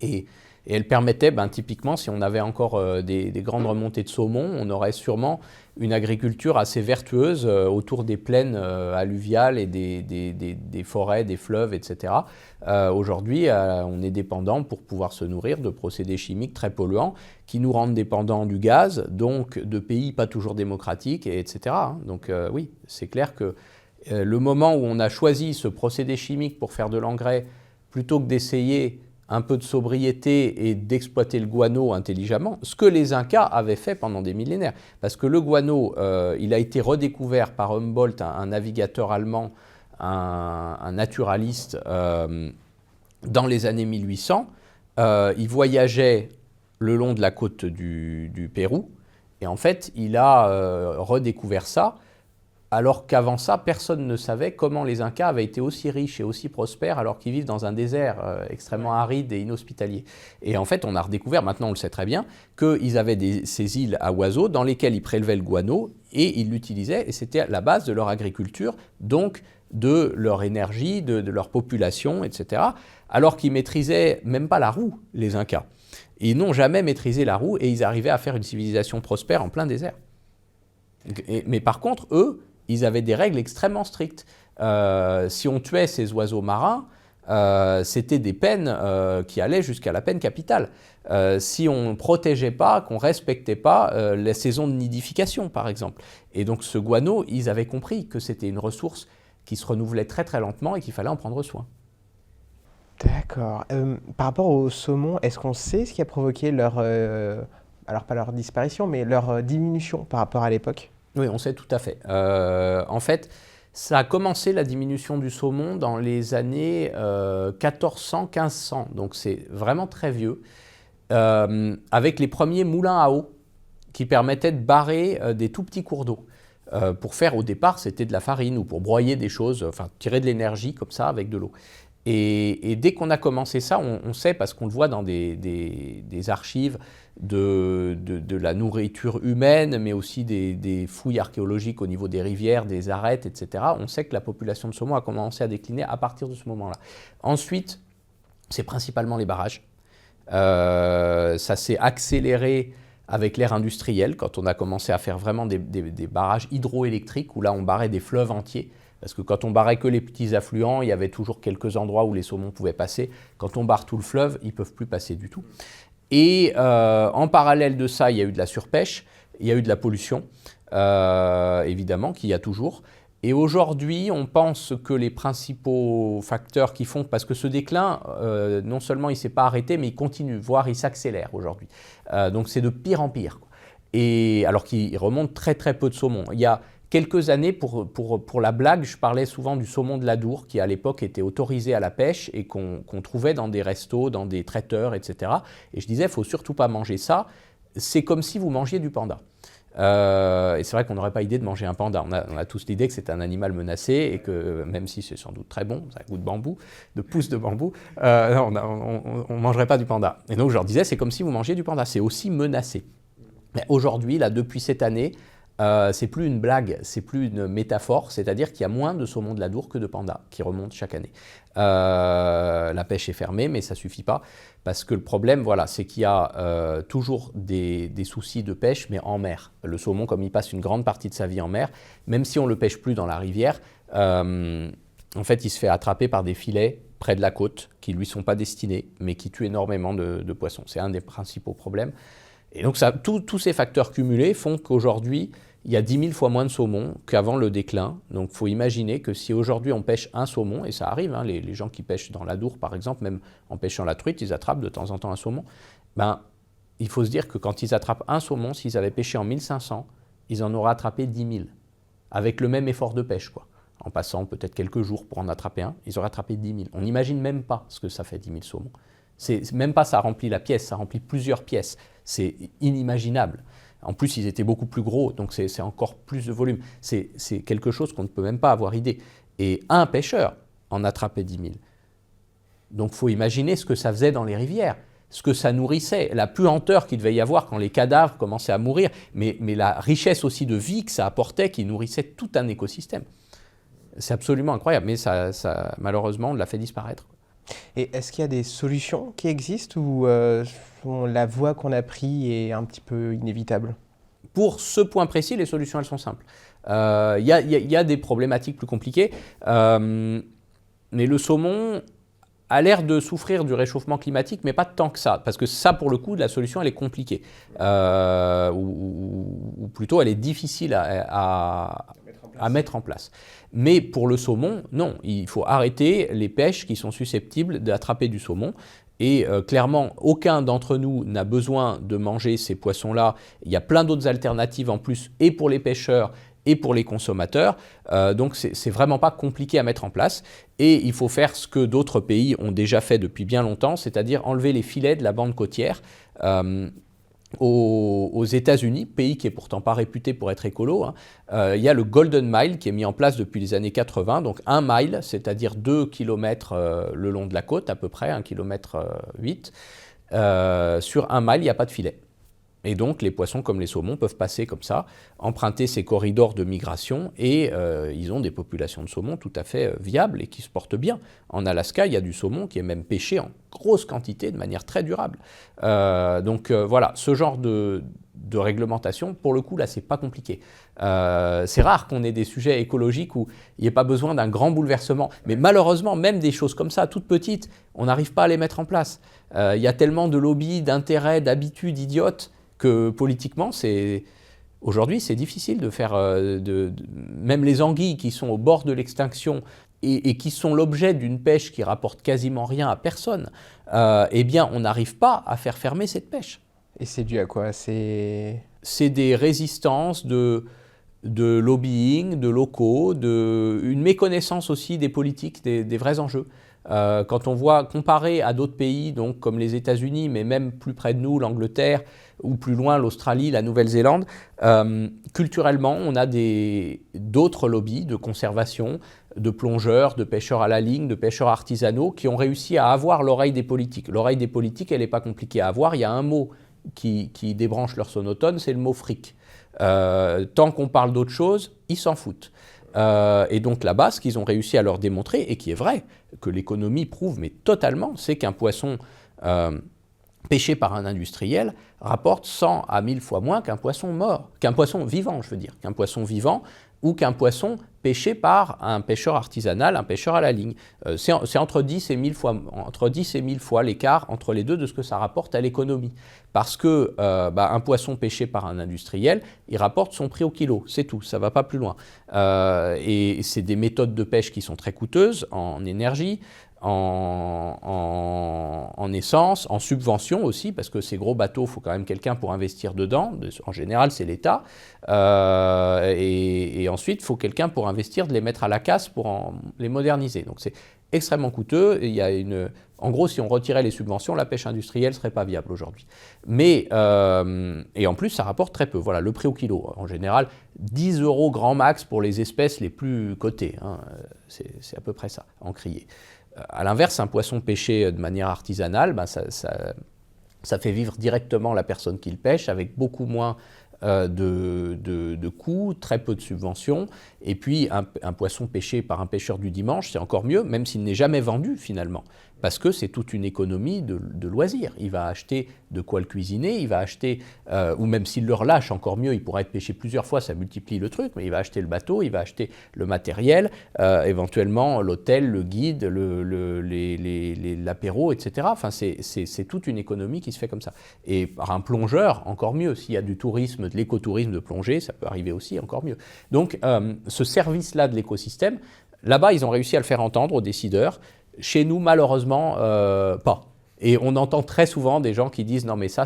Et elle permettait, typiquement, si on avait encore des grandes remontées de saumon, on aurait sûrement une agriculture assez vertueuse autour des plaines alluviales et des forêts, des fleuves, etc. Aujourd'hui, on est dépendant pour pouvoir se nourrir de procédés chimiques très polluants qui nous rendent dépendants du gaz, donc de pays pas toujours démocratiques, etc. Donc oui, c'est clair que le moment où on a choisi ce procédé chimique pour faire de l'engrais, plutôt que d'essayer un peu de sobriété et d'exploiter le guano intelligemment, ce que les Incas avaient fait pendant des millénaires. Parce que le guano, il a été redécouvert par Humboldt, un navigateur allemand, un naturaliste, dans les années 1800. Il voyageait le long de la côte du Pérou, et en fait, il a redécouvert ça, alors qu'avant ça, personne ne savait comment les Incas avaient été aussi riches et aussi prospères alors qu'ils vivent dans un désert extrêmement aride et inhospitalier. Et en fait, on a redécouvert, maintenant on le sait très bien, qu'ils avaient ces îles à oiseaux dans lesquelles ils prélevaient le guano et ils l'utilisaient, et c'était la base de leur agriculture, donc de leur énergie, de leur population, etc. Alors qu'ils maîtrisaient même pas la roue, les Incas. Ils n'ont jamais maîtrisé la roue et ils arrivaient à faire une civilisation prospère en plein désert. Mais par contre, eux, ils avaient des règles extrêmement strictes. Si on tuait ces oiseaux marins, c'était des peines qui allaient jusqu'à la peine capitale. Si on ne protégeait pas, qu'on ne respectait pas les saisons de nidification, par exemple. Et donc ce guano, ils avaient compris que c'était une ressource qui se renouvelait très très lentement et qu'il fallait en prendre soin. D'accord. Par rapport au saumon, est-ce qu'on sait ce qui a provoqué leur, alors pas leur disparition, mais leur diminution par rapport à l'époque? Oui, on sait tout à fait. En fait, ça a commencé la diminution du saumon dans les années 1400-1500, donc c'est vraiment très vieux, avec les premiers moulins à eau qui permettaient de barrer des tout petits cours d'eau. Pour faire, au départ, c'était de la farine ou pour broyer des choses, enfin tirer de l'énergie comme ça avec de l'eau. Et dès qu'on a commencé ça, on sait, parce qu'on le voit dans des archives de la nourriture humaine, mais aussi des fouilles archéologiques au niveau des rivières, des arêtes, etc. On sait que la population de saumon a commencé à décliner à partir de ce moment-là. Ensuite, c'est principalement les barrages. Ça s'est accéléré avec l'ère industrielle, quand on a commencé à faire vraiment des barrages hydroélectriques, où là on barrait des fleuves entiers. Parce que quand on barrait que les petits affluents, il y avait toujours quelques endroits où les saumons pouvaient passer. Quand on barre tout le fleuve, ils ne peuvent plus passer du tout. Et en parallèle de ça, il y a eu de la surpêche, il y a eu de la pollution, évidemment, qu'il y a toujours. Et aujourd'hui, on pense que les principaux facteurs qui font, parce que ce déclin, non seulement il ne s'est pas arrêté, mais il continue, voire il s'accélère aujourd'hui. Donc c'est de pire en pire, quoi. Et alors qu'il remonte très très peu de saumon. Il y a quelques années, pour la blague, je parlais souvent du saumon de l'Adour, qui à l'époque était autorisé à la pêche et qu'on trouvait dans des restos, dans des traiteurs, etc. Et je disais, il ne faut surtout pas manger ça. C'est comme si vous mangiez du panda. Et c'est vrai qu'on n'aurait pas idée de manger un panda. On a tous l'idée que c'est un animal menacé et que même si c'est sans doute très bon, ça a goût de bambou, de pousse de bambou, on ne mangerait pas du panda. Et donc je leur disais, c'est comme si vous mangiez du panda, c'est aussi menacé. Mais aujourd'hui, là, depuis cette année, c'est plus une blague, c'est plus une métaphore, c'est-à-dire qu'il y a moins de saumon de l'Adour que de pandas qui remontent chaque année. La pêche est fermée, mais ça ne suffit pas, parce que le problème, voilà, c'est qu'il y a toujours des soucis de pêche, mais en mer. Le saumon, comme il passe une grande partie de sa vie en mer, même si on ne le pêche plus dans la rivière, en fait, il se fait attraper par des filets près de la côte, qui ne lui sont pas destinés, mais qui tuent énormément de poissons. C'est un des principaux problèmes. Et donc tous ces facteurs cumulés font qu'aujourd'hui, il y a 10 000 fois moins de saumon qu'avant le déclin. Donc il faut imaginer que si aujourd'hui on pêche un saumon, et ça arrive, hein, les gens qui pêchent dans l'Adour par exemple, même en pêchant la truite, ils attrapent de temps en temps un saumon. Il faut se dire que quand ils attrapent un saumon, s'ils avaient pêché en 1500, ils en auraient attrapé 10 000, avec le même effort de pêche, quoi. En passant peut-être quelques jours pour en attraper un, ils auraient attrapé 10 000. On n'imagine même pas ce que ça fait 10 000 saumons. Même pas ça remplit la pièce, ça remplit plusieurs pièces. C'est inimaginable. En plus, ils étaient beaucoup plus gros, donc c'est encore plus de volume. C'est quelque chose qu'on ne peut même pas avoir idée. Et un pêcheur en attrapait 10 000. Donc il faut imaginer ce que ça faisait dans les rivières, ce que ça nourrissait, la puanteur qu'il devait y avoir quand les cadavres commençaient à mourir, mais la richesse aussi de vie que ça apportait, qui nourrissait tout un écosystème. C'est absolument incroyable, mais ça, malheureusement, on l'a fait disparaître. Et est-ce qu'il y a des solutions qui existent ou la voie qu'on a prise est un petit peu inévitable? Pour ce point précis, les solutions, elles sont simples. Il y a des problématiques plus compliquées, mais le saumon a l'air de souffrir du réchauffement climatique, mais pas tant que ça, parce que ça, pour le coup, la solution, elle est compliquée, ou plutôt, elle est difficile à mettre en place. Mais pour le saumon, non, il faut arrêter les pêches qui sont susceptibles d'attraper du saumon. Et clairement, aucun d'entre nous n'a besoin de manger ces poissons-là. Il y a plein d'autres alternatives en plus, et pour les pêcheurs, et pour les consommateurs. Donc, c'est vraiment pas compliqué à mettre en place. Et il faut faire ce que d'autres pays ont déjà fait depuis bien longtemps, c'est-à-dire enlever les filets de la bande côtière. Aux États-Unis, pays qui n'est pourtant pas réputé pour être écolo, il y a le Golden Mile qui est mis en place depuis les années 80. Donc 1 mile, c'est-à-dire 2 km le long de la côte, à peu près, 1,8 km. Sur 1 mile, il n'y a pas de filet. Et donc les poissons comme les saumons peuvent passer comme ça, emprunter ces corridors de migration et ils ont des populations de saumons tout à fait viables et qui se portent bien. En Alaska, il y a du saumon qui est même pêché en grosse quantité de manière très durable. Voilà, ce genre de réglementation, pour le coup, là, c'est pas compliqué. C'est rare qu'on ait des sujets écologiques où il n'y ait pas besoin d'un grand bouleversement. Mais malheureusement, même des choses comme ça, toutes petites, on n'arrive pas à les mettre en place. Il y a tellement de lobbies, d'intérêts, d'habitudes idiotes que politiquement, aujourd'hui, c'est difficile de faire... même les anguilles qui sont au bord de l'extinction et qui sont l'objet d'une pêche qui rapporte quasiment rien à personne, eh bien, on n'arrive pas à faire fermer cette pêche. Et c'est dû à quoi? C'est des résistances de lobbying, de locaux, une méconnaissance aussi des politiques, des vrais enjeux. Quand on voit comparer à d'autres pays, donc comme les États-Unis, mais même plus près de nous, l'Angleterre, ou plus loin l'Australie, la Nouvelle-Zélande, culturellement, on a d'autres lobbies de conservation, de plongeurs, de pêcheurs à la ligne, de pêcheurs artisanaux, qui ont réussi à avoir l'oreille des politiques. L'oreille des politiques, elle n'est pas compliquée à avoir. Il y a un mot qui débranche leur sonotone, c'est le mot fric. Tant qu'on parle d'autre chose, ils s'en foutent. Et donc là-bas, ce qu'ils ont réussi à leur démontrer, et qui est vrai, que l'économie prouve, mais totalement, c'est qu'un poisson pêché par un industriel rapporte 100 à 1000 fois moins qu'un poisson mort, qu'un poisson vivant, je veux dire, qu'un poisson vivant ou qu'un poisson pêché par un pêcheur artisanal, un pêcheur à la ligne. C'est entre 10 et 1000 fois l'écart entre les deux de ce que ça rapporte à l'économie. Parce que un poisson pêché par un industriel, il rapporte son prix au kilo, c'est tout, ça ne va pas plus loin. Et c'est des méthodes de pêche qui sont très coûteuses en énergie, en essence, en subvention aussi, parce que ces gros bateaux, il faut quand même quelqu'un pour investir dedans. En général, c'est l'État. Et ensuite, il faut quelqu'un pour investir, de les mettre à la casse pour les moderniser. Donc c'est extrêmement coûteux. Il y a en gros, si on retirait les subventions, la pêche industrielle ne serait pas viable aujourd'hui. Mais, et en plus, ça rapporte très peu. Voilà, le prix au kilo. En général, 10 € grand max pour les espèces les plus cotées. C'est à peu près ça, en criée. À l'inverse, un poisson pêché de manière artisanale, ça fait vivre directement la personne qui le pêche avec beaucoup moins de coûts, très peu de subventions. Et puis, un poisson pêché par un pêcheur du dimanche, c'est encore mieux, même s'il n'est jamais vendu finalement. parce que c'est toute une économie de loisirs. Il va acheter de quoi le cuisiner, il va acheter, ou même s'il le relâche, encore mieux, il pourra être pêché plusieurs fois, ça multiplie le truc, mais il va acheter le bateau, il va acheter le matériel, éventuellement l'hôtel, le guide, l'apéro, etc. Enfin, c'est toute une économie qui se fait comme ça. Et par un plongeur, encore mieux. S'il y a du tourisme, de l'écotourisme de plongée, ça peut arriver aussi, encore mieux. Donc, ce service-là de l'écosystème, là-bas, ils ont réussi à le faire entendre aux décideurs. Chez nous, malheureusement, pas. Et on entend très souvent des gens qui disent « Non, mais ça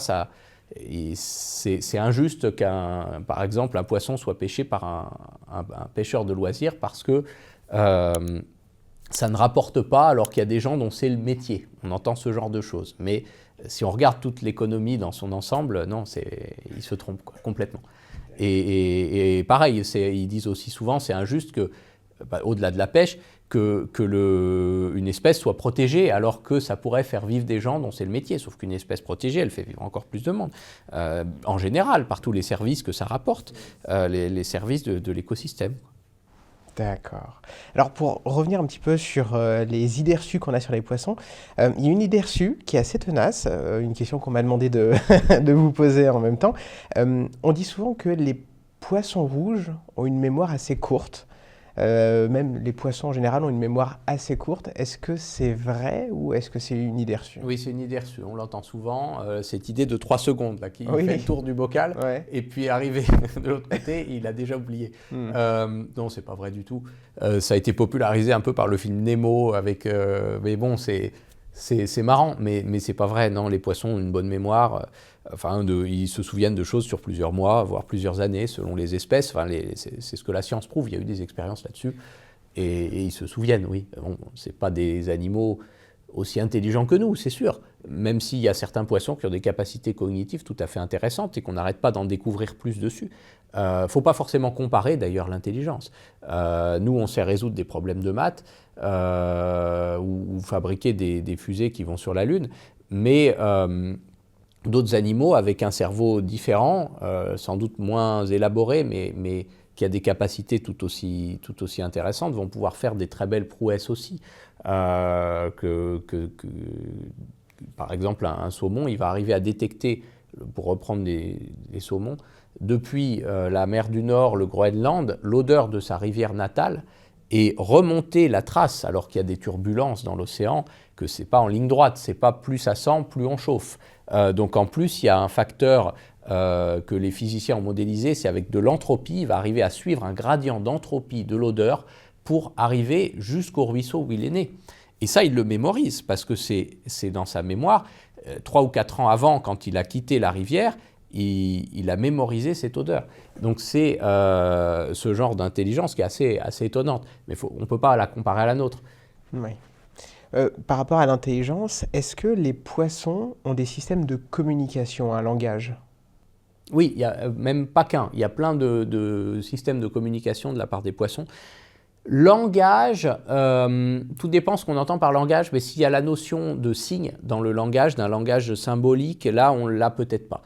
c'est injuste par exemple, un poisson soit pêché par un pêcheur de loisirs parce que ça ne rapporte pas alors qu'il y a des gens dont c'est le métier. » On entend ce genre de choses. Mais si on regarde toute l'économie dans son ensemble, non, ils se trompent complètement. Et pareil, ils disent aussi souvent c'est injuste que, au-delà de la pêche, une espèce soit protégée alors que ça pourrait faire vivre des gens dont c'est le métier. Sauf qu'une espèce protégée, elle fait vivre encore plus de monde. En général, par tous les services que ça rapporte, les services de l'écosystème. D'accord. Alors pour revenir un petit peu sur les idées reçues qu'on a sur les poissons, il y a une idée reçue qui est assez tenace, une question qu'on m'a demandé de, de vous poser en même temps. On dit souvent que les poissons rouges ont une mémoire assez courte. Même les poissons en général ont une mémoire assez courte. Est-ce que c'est vrai ou est-ce que c'est une idée reçue? Oui, c'est une idée reçue. On l'entend souvent, cette idée de 3 secondes là, qui fait le tour du bocal et puis arrivé de l'autre côté, il a déjà oublié. Non, c'est pas vrai du tout. Ça a été popularisé un peu par le film Nemo, mais bon, c'est marrant, mais c'est pas vrai. Non, les poissons ont une bonne mémoire. Ils se souviennent de choses sur plusieurs mois, voire plusieurs années, selon les espèces. C'est ce que la science prouve. Il y a eu des expériences là-dessus. Et ils se souviennent, oui. Bon, ce pas des animaux aussi intelligents que nous, c'est sûr. Même s'il y a certains poissons qui ont des capacités cognitives tout à fait intéressantes et qu'on n'arrête pas d'en découvrir plus dessus. Il ne faut pas forcément comparer, d'ailleurs, l'intelligence. Nous, on sait résoudre des problèmes de maths ou fabriquer des fusées qui vont sur la Lune. Mais d'autres animaux avec un cerveau différent, sans doute moins élaboré, mais qui a des capacités tout aussi intéressantes, vont pouvoir faire des très belles prouesses aussi. Par exemple, un saumon, il va arriver à détecter, pour reprendre les saumons, depuis la mer du Nord, le Groenland, l'odeur de sa rivière natale, et remonter la trace, alors qu'il y a des turbulences dans l'océan, que ce n'est pas en ligne droite, ce n'est pas plus ça sent, plus on chauffe. Donc en plus, il y a un facteur que les physiciens ont modélisé, c'est avec de l'entropie, il va arriver à suivre un gradient d'entropie de l'odeur pour arriver jusqu'au ruisseau où il est né. Et ça, il le mémorise, parce que c'est dans sa mémoire. 3 ou 4 ans avant, quand il a quitté la rivière, il a mémorisé cette odeur. Donc c'est ce genre d'intelligence qui est assez étonnante. Mais on ne peut pas la comparer à la nôtre. Oui. Par rapport à l'intelligence, est-ce que les poissons ont des systèmes de communication, un langage? Oui, il n'y a même pas qu'un. Il y a plein de systèmes de communication de la part des poissons. Langage, tout dépend ce qu'on entend par langage, mais s'il y a la notion de signe dans le langage, d'un langage symbolique, là, on ne l'a peut-être pas.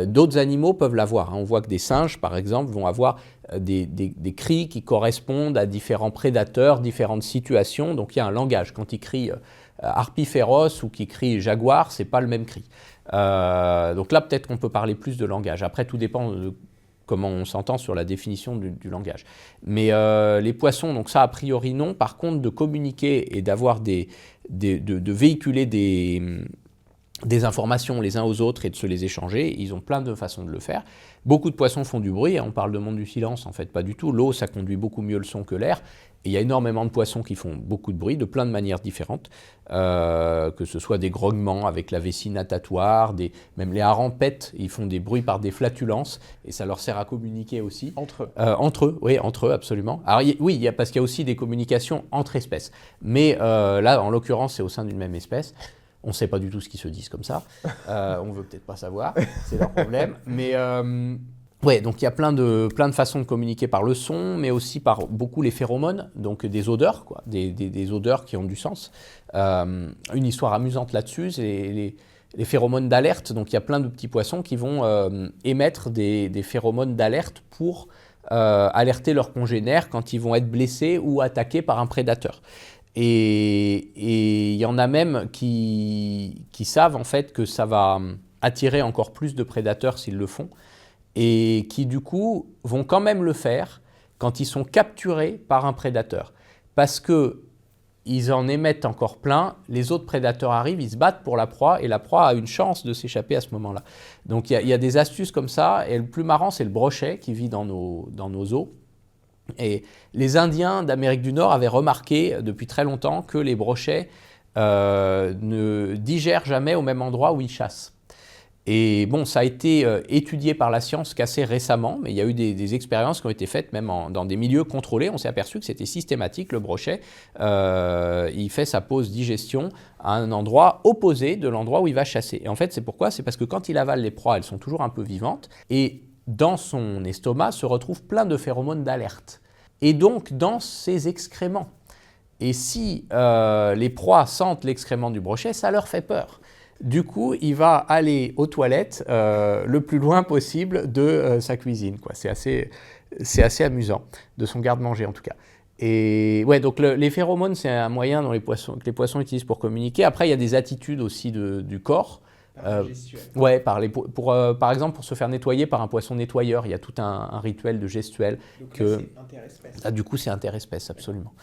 D'autres animaux peuvent l'avoir. On voit que des singes, par exemple, vont avoir des cris qui correspondent à différents prédateurs, différentes situations. Donc il y a un langage. Quand ils crient harpie féroce ou qu'ils crient jaguar, ce n'est pas le même cri. Donc là, peut-être qu'on peut parler plus de langage. Après, tout dépend de comment on s'entend sur la définition du langage. Mais les poissons, donc ça, a priori, non. Par contre, de communiquer et d'avoir de véhiculer des informations les uns aux autres et de se les échanger, ils ont plein de façons de le faire. Beaucoup de poissons font du bruit, on parle de monde du silence, en fait pas du tout. L'eau, ça conduit beaucoup mieux le son que l'air. Et il y a énormément de poissons qui font beaucoup de bruit, de plein de manières différentes, que ce soit des grognements avec la vessie natatoire, même les harengs pètent, ils font des bruits par des flatulences, et ça leur sert à communiquer aussi. Entre eux? Entre eux, oui, entre eux, absolument. Alors oui, parce qu'il y a aussi des communications entre espèces. Mais là, en l'occurrence, c'est au sein d'une même espèce. On ne sait pas du tout ce qu'ils se disent comme ça. On ne veut peut-être pas savoir, c'est leur problème. Mais ouais, donc il y a plein de façons de communiquer par le son, mais aussi par beaucoup les phéromones, donc des odeurs, quoi, des odeurs qui ont du sens. Une histoire amusante là-dessus, c'est les phéromones d'alerte. Donc il y a plein de petits poissons qui vont émettre des phéromones d'alerte pour alerter leurs congénères quand ils vont être blessés ou attaqués par un prédateur. Et il y en a même qui savent en fait que ça va attirer encore plus de prédateurs s'ils le font, et qui du coup vont quand même le faire quand ils sont capturés par un prédateur. Parce qu'ils en émettent encore plein, les autres prédateurs arrivent, ils se battent pour la proie, et la proie a une chance de s'échapper à ce moment-là. Donc il y a des astuces comme ça, et le plus marrant, c'est le brochet qui vit dans nos eaux. Et les Indiens d'Amérique du Nord avaient remarqué depuis très longtemps que les brochets ne digèrent jamais au même endroit où ils chassent. Et bon, ça a été étudié par la science qu'assez récemment, mais il y a eu des expériences qui ont été faites même dans des milieux contrôlés. On s'est aperçu que c'était systématique. Le brochet, il fait sa pause digestion à un endroit opposé de l'endroit où il va chasser. Et en fait, c'est pourquoi? C'est parce que quand il avale les proies, elles sont toujours un peu vivantes. Et dans son estomac se retrouvent plein de phéromones d'alerte. Et donc, dans ses excréments. Et si les proies sentent l'excrément du brochet, ça leur fait peur. Du coup, il va aller aux toilettes le plus loin possible de sa cuisine, quoi. C'est assez amusant, de son garde-manger en tout cas. Et ouais, donc les phéromones, c'est un moyen que les poissons utilisent pour communiquer. Après, il y a des attitudes aussi du corps. Ouais, par exemple, pour se faire nettoyer par un poisson nettoyeur, il y a tout un rituel de gestuelle. Donc là, c'est interespèce. Ah, du coup, c'est interespèce, absolument.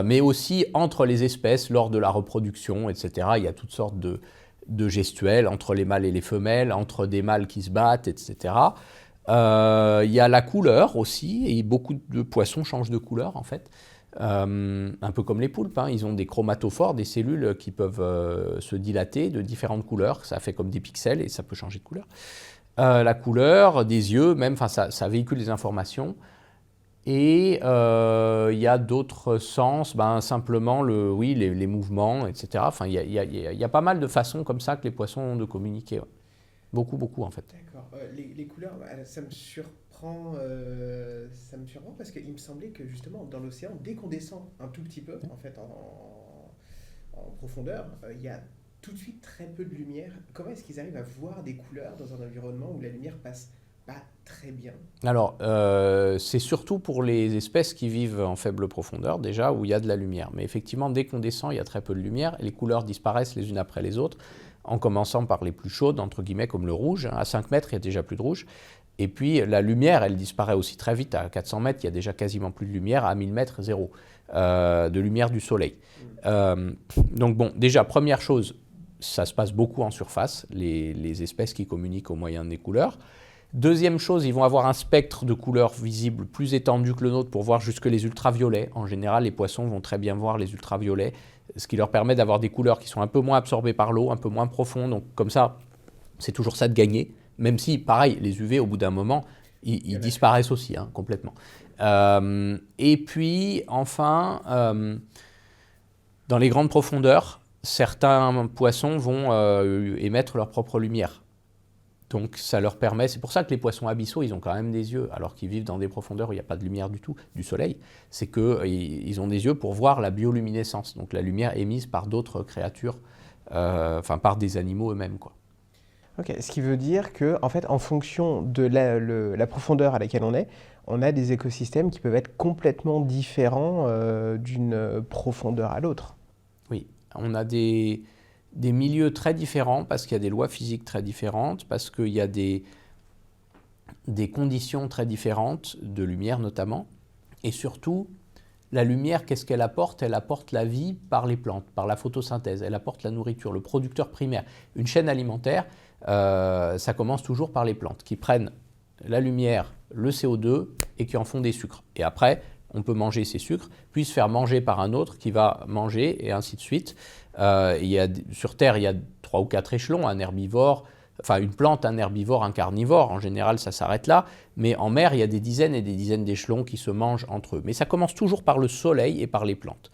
Mais aussi entre les espèces, lors de la reproduction, etc., il y a toutes sortes de gestuels entre les mâles et les femelles, entre des mâles qui se battent, etc. Il y a la couleur aussi, et beaucoup de poissons changent de couleur en fait. Un peu comme les poulpes, hein. Ils ont des chromatophores, des cellules qui peuvent se dilater de différentes couleurs, ça fait comme des pixels et ça peut changer de couleur. La couleur, des yeux, même, ça véhicule des informations. Et il y a d'autres sens, simplement les mouvements, etc. Enfin, il y a pas mal de façons comme ça que les poissons ont de communiquer. Ouais. Beaucoup en fait. D'accord. Les couleurs, ça me surprend parce qu'il me semblait que justement dans l'océan, dès qu'on descend un tout petit peu, en fait, en profondeur, il y a tout de suite très peu de lumière. Comment est-ce qu'ils arrivent à voir des couleurs dans un environnement où la lumière passe pas très bien? Alors, c'est surtout pour les espèces qui vivent en faible profondeur, déjà, où il y a de la lumière. Mais effectivement, dès qu'on descend, il y a très peu de lumière, et les couleurs disparaissent les unes après les autres, en commençant par les plus chaudes, entre guillemets, comme le rouge. À 5 mètres, il y a déjà plus de rouge. Et puis, la lumière, elle disparaît aussi très vite. À 400 mètres, il y a déjà quasiment plus de lumière. À 1000 mètres, zéro de lumière du soleil. Donc bon, déjà, première chose, ça se passe beaucoup en surface, les espèces qui communiquent au moyen des couleurs. Deuxième chose, ils vont avoir un spectre de couleurs visibles plus étendu que le nôtre pour voir jusque les ultraviolets. En général, les poissons vont très bien voir les ultraviolets, ce qui leur permet d'avoir des couleurs qui sont un peu moins absorbées par l'eau, un peu moins profondes. Donc comme ça, c'est toujours ça de gagner. Même si, pareil, les UV, au bout d'un moment, ils disparaissent aussi, hein, complètement. Et puis, enfin, dans les grandes profondeurs, certains poissons vont émettre leur propre lumière. Donc ça leur permet, c'est pour ça que les poissons abyssaux, ils ont quand même des yeux, alors qu'ils vivent dans des profondeurs où il n'y a pas de lumière du tout, du soleil. C'est qu'ils ont des yeux pour voir la bioluminescence, donc la lumière émise par d'autres créatures, par des animaux eux-mêmes, quoi. Ok, ce qui veut dire que, en fait, en fonction de la profondeur à laquelle on a des écosystèmes qui peuvent être complètement différents d'une profondeur à l'autre. Oui, on a des milieux très différents parce qu'il y a des lois physiques très différentes, parce qu'il y a des conditions très différentes, de lumière notamment, et surtout, la lumière, qu'est-ce qu'elle apporte? Elle apporte la vie par les plantes, par la photosynthèse, elle apporte la nourriture, le producteur primaire. Une chaîne alimentaire, ça commence toujours par les plantes qui prennent la lumière, le CO2 et qui en font des sucres. Et après, on peut manger ces sucres, puis se faire manger par un autre qui va manger, et ainsi de suite. Sur Terre, il y a 3 ou 4 échelons, un herbivore, enfin une plante, un herbivore, un carnivore, en général ça s'arrête là, mais en mer, il y a des dizaines et des dizaines d'échelons qui se mangent entre eux. Mais ça commence toujours par le soleil et par les plantes.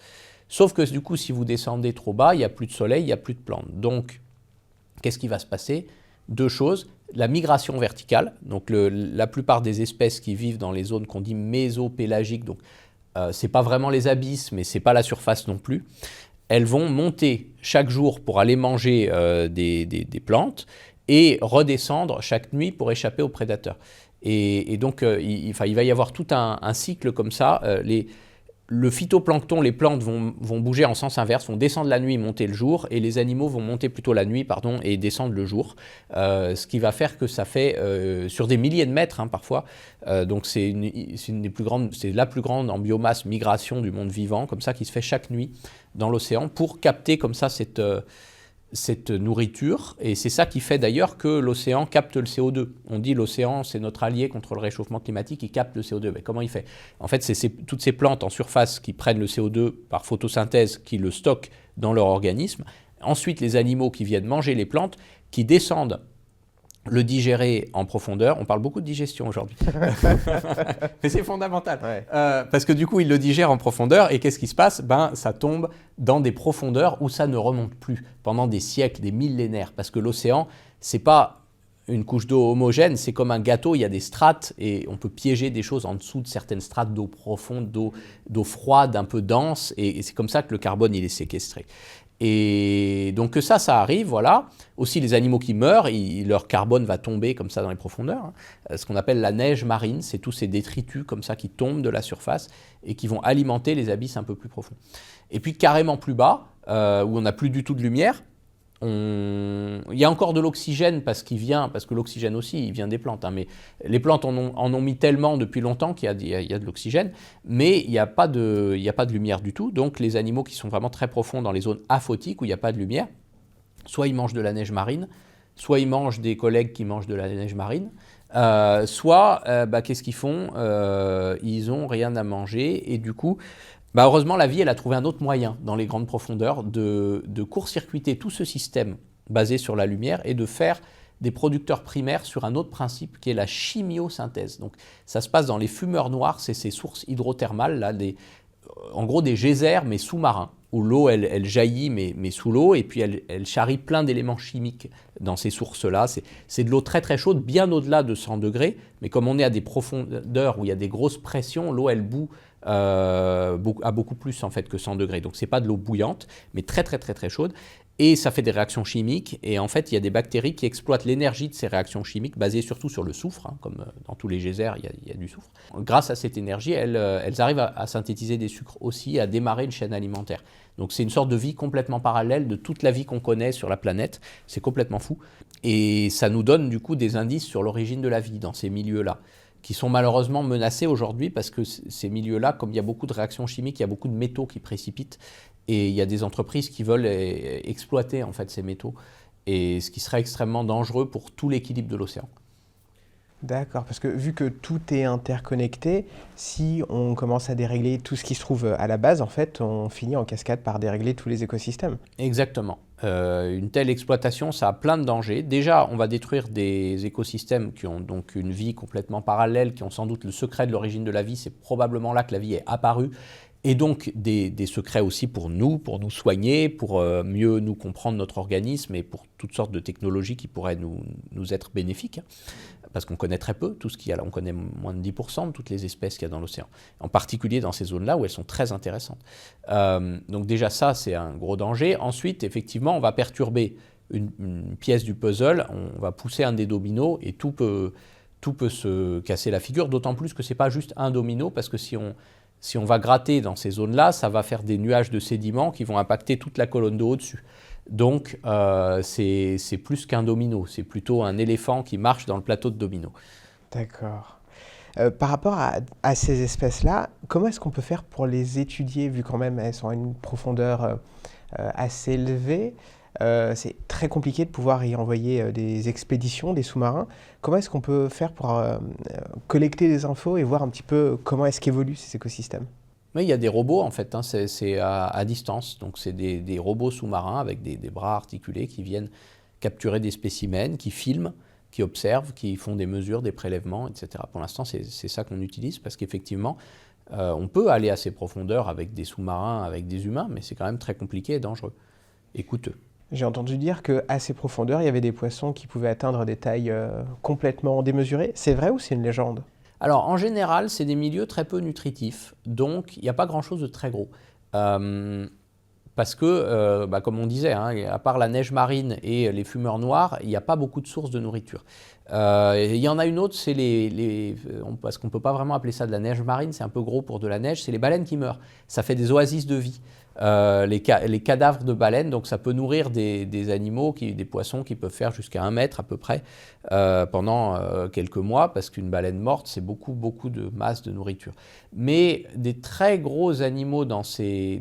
Sauf que du coup, si vous descendez trop bas, il n'y a plus de soleil, il n'y a plus de plantes. Donc, qu'est-ce qui va se passer? Deux choses, la migration verticale, donc la plupart des espèces qui vivent dans les zones qu'on dit mésopélagiques, donc ce n'est pas vraiment les abysses, mais ce n'est pas la surface non plus, elles vont monter chaque jour pour aller manger des plantes et redescendre chaque nuit pour échapper aux prédateurs. Et donc il va y avoir tout un cycle comme ça. le phytoplancton, les plantes vont bouger en sens inverse, vont descendre la nuit, monter le jour, et les animaux vont monter plutôt la nuit, et descendre le jour. Ce qui va faire que ça fait sur des milliers de mètres parfois. Donc c'est la plus grande en biomasse migration du monde vivant, comme ça, qui se fait chaque nuit dans l'océan pour capter comme ça cette nourriture, et c'est ça qui fait d'ailleurs que l'océan capte le CO2. On dit l'océan, c'est notre allié contre le réchauffement climatique, il capte le CO2. Mais comment il fait? En fait, c'est toutes ces plantes en surface qui prennent le CO2 par photosynthèse, qui le stockent dans leur organisme. Ensuite, les animaux qui viennent manger les plantes, qui descendent le digérer en profondeur. On parle beaucoup de digestion aujourd'hui. Mais c'est fondamental. Ouais. Parce que du coup, il le digère en profondeur. Et qu'est-ce qui se passe? Ça tombe dans des profondeurs où ça ne remonte plus pendant des siècles, des millénaires. Parce que l'océan, ce n'est pas une couche d'eau homogène, c'est comme un gâteau, il y a des strates et on peut piéger des choses en dessous de certaines strates d'eau profonde, d'eau froide, un peu dense. Et c'est comme ça que le carbone, il est séquestré. Et donc que ça arrive, voilà. Aussi les animaux qui meurent, leur carbone va tomber comme ça dans les profondeurs. Ce qu'on appelle la neige marine, c'est tous ces détritus comme ça qui tombent de la surface et qui vont alimenter les abysses un peu plus profonds. Et puis carrément plus bas, où on n'a plus du tout de lumière, il y a encore de l'oxygène parce que l'oxygène aussi, il vient des plantes. Mais les plantes en ont mis tellement depuis longtemps qu'il y a de l'oxygène, mais il n'y a pas de lumière du tout. Donc les animaux qui sont vraiment très profonds dans les zones aphotiques où il n'y a pas de lumière, soit ils mangent de la neige marine, soit ils mangent des collègues qui mangent de la neige marine, soit qu'est-ce qu'ils font? Ils n'ont rien à manger et du coup, heureusement, la vie, elle a trouvé un autre moyen dans les grandes profondeurs de court-circuiter tout ce système basé sur la lumière et de faire des producteurs primaires sur un autre principe qui est la chimiosynthèse. Donc, ça se passe dans les fumeurs noirs, c'est ces sources hydrothermales, là, en gros des geysers mais sous-marins, où l'eau, elle jaillit mais sous l'eau, et puis elle charrie plein d'éléments chimiques dans ces sources-là. C'est de l'eau très très chaude, bien au-delà de 100 degrés, mais comme on est à des profondeurs où il y a des grosses pressions, l'eau, elle bout à beaucoup plus en fait que 100 degrés. Donc c'est pas de l'eau bouillante, mais très très très très chaude. Et ça fait des réactions chimiques. Et en fait, il y a des bactéries qui exploitent l'énergie de ces réactions chimiques, basées surtout sur le soufre, comme dans tous les geysers, il y a du soufre. Grâce à cette énergie, elles arrivent à synthétiser des sucres aussi, à démarrer une chaîne alimentaire. Donc c'est une sorte de vie complètement parallèle de toute la vie qu'on connaît sur la planète. C'est complètement fou. Et ça nous donne du coup des indices sur l'origine de la vie dans ces milieux-là, qui sont malheureusement menacés aujourd'hui parce que ces milieux-là, comme il y a beaucoup de réactions chimiques, il y a beaucoup de métaux qui précipitent et il y a des entreprises qui veulent exploiter en fait ces métaux, et ce qui serait extrêmement dangereux pour tout l'équilibre de l'océan. D'accord, parce que vu que tout est interconnecté, si on commence à dérégler tout ce qui se trouve à la base, en fait, on finit en cascade par dérégler tous les écosystèmes. Exactement. Une telle exploitation, ça a plein de dangers. Déjà, on va détruire des écosystèmes qui ont donc une vie complètement parallèle, qui ont sans doute le secret de l'origine de la vie. C'est probablement là que la vie est apparue. Et donc des secrets aussi pour nous soigner, pour mieux nous comprendre notre organisme et pour toutes sortes de technologies qui pourraient nous être bénéfiques. Parce qu'on connaît très peu tout ce qu'il y a là. On connaît moins de 10% de toutes les espèces qu'il y a dans l'océan, en particulier dans ces zones-là où elles sont très intéressantes. Donc déjà ça, c'est un gros danger. Ensuite, effectivement, on va perturber une pièce du puzzle, on va pousser un des dominos et tout peut se casser la figure, d'autant plus que ce n'est pas juste un domino, parce que si on va gratter dans ces zones-là, ça va faire des nuages de sédiments qui vont impacter toute la colonne d'eau au-dessus. Donc, c'est plus qu'un domino, c'est plutôt un éléphant qui marche dans le plateau de domino. D'accord. Par rapport à ces espèces-là, comment est-ce qu'on peut faire pour les étudier, vu quand même elles sont à une profondeur assez élevée? C'est très compliqué de pouvoir y envoyer des expéditions, des sous-marins. Comment est-ce qu'on peut faire pour collecter des infos et voir un petit peu comment est-ce qu'évoluent ces écosystèmes? Mais il y a des robots en fait, c'est à distance, donc c'est des robots sous-marins avec des bras articulés qui viennent capturer des spécimens, qui filment, qui observent, qui font des mesures, des prélèvements, etc. Pour l'instant, c'est ça qu'on utilise parce qu'effectivement, on peut aller à ces profondeurs avec des sous-marins, avec des humains, mais c'est quand même très compliqué et dangereux et coûteux. J'ai entendu dire qu'à ces profondeurs, il y avait des poissons qui pouvaient atteindre des tailles complètement démesurées. C'est vrai ou c'est une légende? Alors, en général, c'est des milieux très peu nutritifs, donc il n'y a pas grand-chose de très gros. parce que, comme on disait, hein, à part la neige marine et les fumeurs noirs, il n'y a pas beaucoup de sources de nourriture. Il y en a une autre, c'est parce qu'on ne peut pas vraiment appeler ça de la neige marine, c'est un peu gros pour de la neige, c'est les baleines qui meurent. Ça fait des oasis de vie. Les cadavres de baleines, donc ça peut nourrir des animaux, des poissons qui peuvent faire jusqu'à 1 mètre à peu près pendant quelques mois, parce qu'une baleine morte, c'est beaucoup de masse de nourriture. Mais des très gros animaux dans les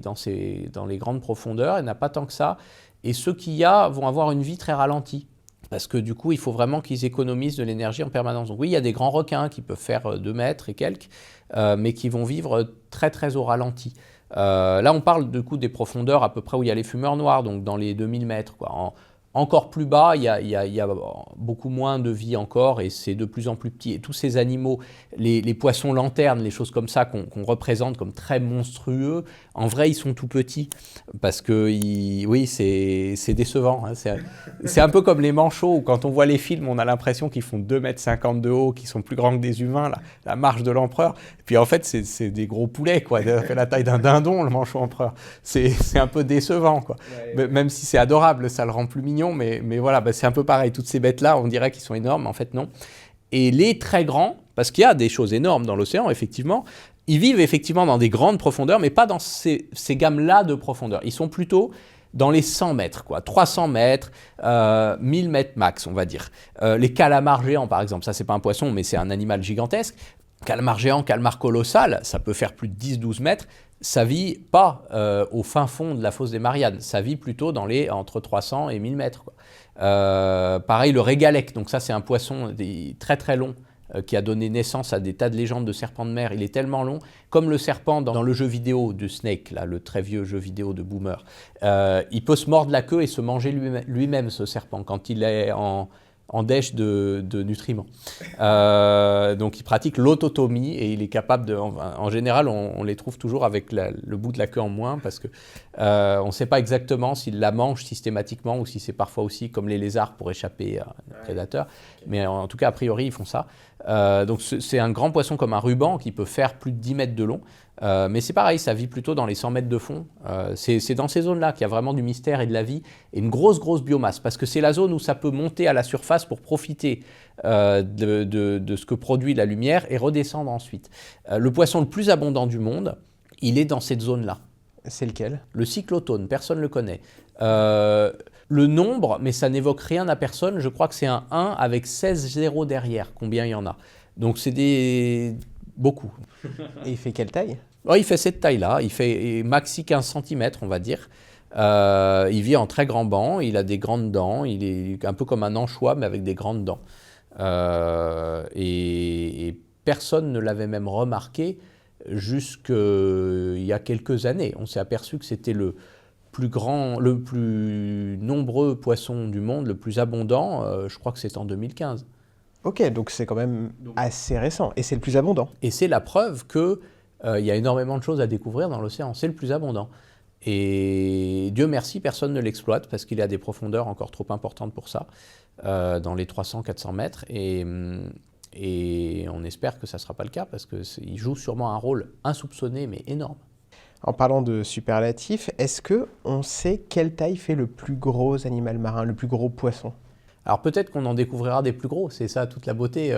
grandes profondeurs, il n'y en a pas tant que ça, et ceux qu'il y a vont avoir une vie très ralentie. Parce que du coup, il faut vraiment qu'ils économisent de l'énergie en permanence. Donc oui, il y a des grands requins qui peuvent faire 2 mètres et quelques, mais qui vont vivre très au ralenti. Là, on parle du coup des profondeurs à peu près où il y a les fumeurs noirs, donc dans les 2000 mètres. Encore plus bas, il y a beaucoup moins de vie encore et c'est de plus en plus petit. Et tous ces animaux, les poissons lanternes, les choses comme ça qu'on représente comme très monstrueux, en vrai, ils sont tout petits parce que, oui, c'est décevant. Hein. C'est un peu comme les manchots où quand on voit les films, on a l'impression qu'ils font 2,50 m de haut, qu'ils sont plus grands que des humains, la marche de l'empereur. Puis en fait, c'est des gros poulets, quoi, la taille d'un dindon, le manchot empereur. C'est un peu décevant, quoi. Ouais. Même si c'est adorable, ça le rend plus mignon. Mais voilà, c'est un peu pareil. Toutes ces bêtes-là, on dirait qu'ils sont énormes, mais en fait non. Et les très grands, parce qu'il y a des choses énormes dans l'océan, effectivement, ils vivent effectivement dans des grandes profondeurs, mais pas dans ces gammes-là de profondeur. Ils sont plutôt dans les 100 mètres, quoi, 300 mètres, 1000 mètres max, on va dire. Les calamars géants, par exemple, ça c'est pas un poisson, mais c'est un animal gigantesque. Calmar géant, calmar colossal, ça peut faire plus de 10-12 mètres. Ça vit pas au fin fond de la fosse des Mariannes, ça vit plutôt entre 300 et 1000 mètres. Quoi. Pareil, le régalec, donc ça c'est un poisson très long qui a donné naissance à des tas de légendes de serpents de mer. Il est tellement long, comme le serpent dans le jeu vidéo de Snake, là, le très vieux jeu vidéo de Boomer. Il peut se mordre la queue et se manger lui-même ce serpent quand il est en dèche de nutriments. Donc il pratique l'autotomie et il est capable de... En général, on les trouve toujours avec le bout de la queue en moins parce que on ne sait pas exactement s'il la mange systématiquement ou si c'est parfois aussi comme les lézards pour échapper à un prédateur. Mais en tout cas, a priori, ils font ça. Donc c'est un grand poisson comme un ruban qui peut faire plus de 10 mètres de long. Mais c'est pareil, ça vit plutôt dans les 100 mètres de fond. C'est dans ces zones-là qu'il y a vraiment du mystère et de la vie et une grosse biomasse parce que c'est la zone où ça peut monter à la surface pour profiter de ce que produit la lumière et redescendre ensuite. Le poisson le plus abondant du monde, il est dans cette zone-là. C'est lequel ? Le cyclotone, personne ne le connaît. Le nombre, mais ça n'évoque rien à personne, je crois que c'est un 1 avec 16 zéros derrière, combien il y en a. Donc c'est beaucoup. Et il fait quelle taille ? Il fait cette taille-là, il fait maxi 15 cm, on va dire. Il vit en très grand banc, il a des grandes dents, il est un peu comme un anchois, mais avec des grandes dents. Et personne ne l'avait même remarqué jusqu'il y a quelques années. On s'est aperçu que c'était le plus nombreux poisson du monde, le plus abondant, je crois que c'est en 2015. Ok, donc c'est quand même assez récent, et c'est le plus abondant. Et c'est la preuve qu'il y a énormément de choses à découvrir dans l'océan, c'est le plus abondant. Et Dieu merci, personne ne l'exploite parce qu'il est à des profondeurs encore trop importantes pour ça, dans les 300-400 mètres. Et on espère que ça ne sera pas le cas parce qu'il joue sûrement un rôle insoupçonné mais énorme. En parlant de superlatifs, est-ce qu'on sait quelle taille fait le plus gros animal marin, le plus gros poisson ? Alors peut-être qu'on en découvrira des plus gros, c'est ça toute la beauté.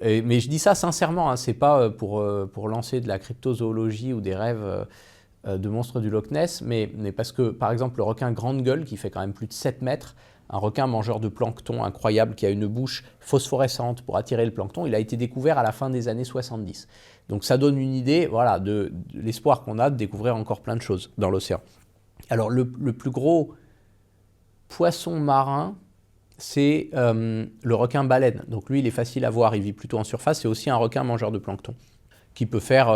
Mais je dis ça sincèrement, hein, c'est pas pour lancer de la cryptozoologie ou des rêves de monstres du Loch Ness, mais parce que par exemple le requin grande gueule qui fait quand même plus de 7 mètres, un requin mangeur de plancton incroyable qui a une bouche phosphorescente pour attirer le plancton, il a été découvert à la fin des années 70. Donc ça donne une idée voilà, de l'espoir qu'on a de découvrir encore plein de choses dans l'océan. Alors le plus gros poisson marin, c'est le requin baleine. Donc lui, il est facile à voir, il vit plutôt en surface. C'est aussi un requin mangeur de plancton qui peut faire,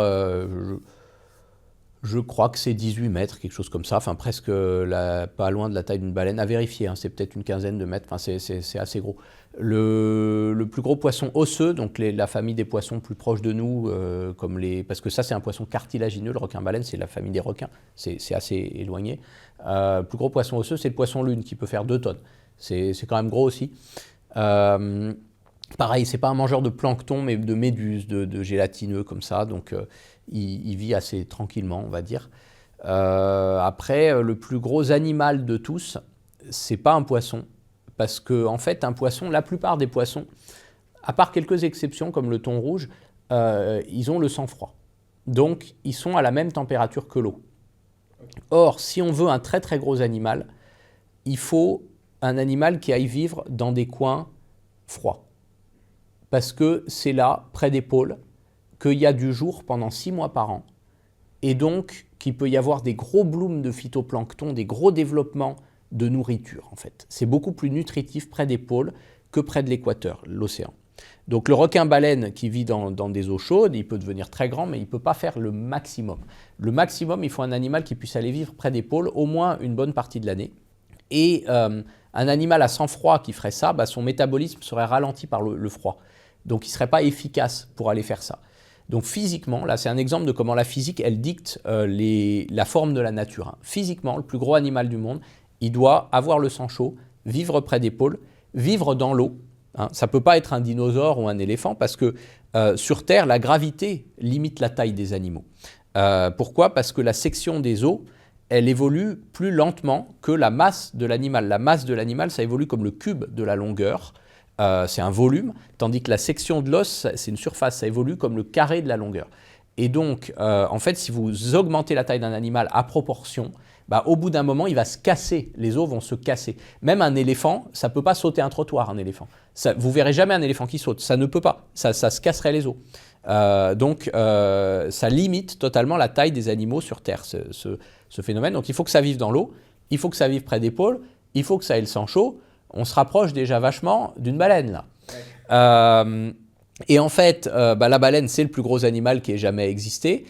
je crois que c'est 18 mètres, quelque chose comme ça, enfin presque pas loin de la taille d'une baleine, à vérifier, hein, c'est peut-être une quinzaine de mètres, enfin, c'est assez gros. Le plus gros poisson osseux, donc la famille des poissons plus proches de nous, parce que ça c'est un poisson cartilagineux, le requin-baleine c'est la famille des requins, c'est assez éloigné. Le plus gros poisson osseux c'est le poisson-lune qui peut faire 2 tonnes, c'est quand même gros aussi. Pareil, c'est pas un mangeur de plancton mais de méduses, de gélatineux comme ça, donc il vit assez tranquillement on va dire. Après, le plus gros animal de tous, c'est pas un poisson. Parce que, en fait, un poisson, la plupart des poissons, à part quelques exceptions comme le thon rouge, ils ont le sang froid. Donc, ils sont à la même température que l'eau. Or, si on veut un très très gros animal, il faut un animal qui aille vivre dans des coins froids. Parce que c'est là, près des pôles, qu'il y a du jour pendant 6 mois par an. Et donc, qu'il peut y avoir des gros blooms de phytoplancton, des gros développements de nourriture, en fait. C'est beaucoup plus nutritif près des pôles que près de l'équateur, l'océan. Donc le requin-baleine qui vit dans des eaux chaudes, il peut devenir très grand, mais il ne peut pas faire le maximum. Le maximum, il faut un animal qui puisse aller vivre près des pôles au moins une bonne partie de l'année. Et un animal à sang froid qui ferait ça, son métabolisme serait ralenti par le froid. Donc il ne serait pas efficace pour aller faire ça. Donc physiquement, là c'est un exemple de comment la physique, elle dicte la forme de la nature. Physiquement, le plus gros animal du monde, il doit avoir le sang chaud, vivre près des pôles, vivre dans l'eau. Ça ne peut pas être un dinosaure ou un éléphant parce que sur Terre, la gravité limite la taille des animaux. Pourquoi ? Parce que la section des os, elle évolue plus lentement que la masse de l'animal. La masse de l'animal, ça évolue comme le cube de la longueur. C'est un volume, tandis que la section de l'os, c'est une surface, ça évolue comme le carré de la longueur. Et donc, en fait, si vous augmentez la taille d'un animal à proportion, au bout d'un moment, il va se casser, les os vont se casser. Même un éléphant, ça ne peut pas sauter un trottoir, un éléphant. Vous ne verrez jamais un éléphant qui saute, ça ne peut pas, ça se casserait les os. Donc, ça limite totalement la taille des animaux sur Terre, ce phénomène. Donc, il faut que ça vive dans l'eau, il faut que ça vive près des pôles, il faut que ça ait le sang chaud. On se rapproche déjà vachement d'une baleine, là. Ouais. Et en fait, la baleine, c'est le plus gros animal qui ait jamais existé,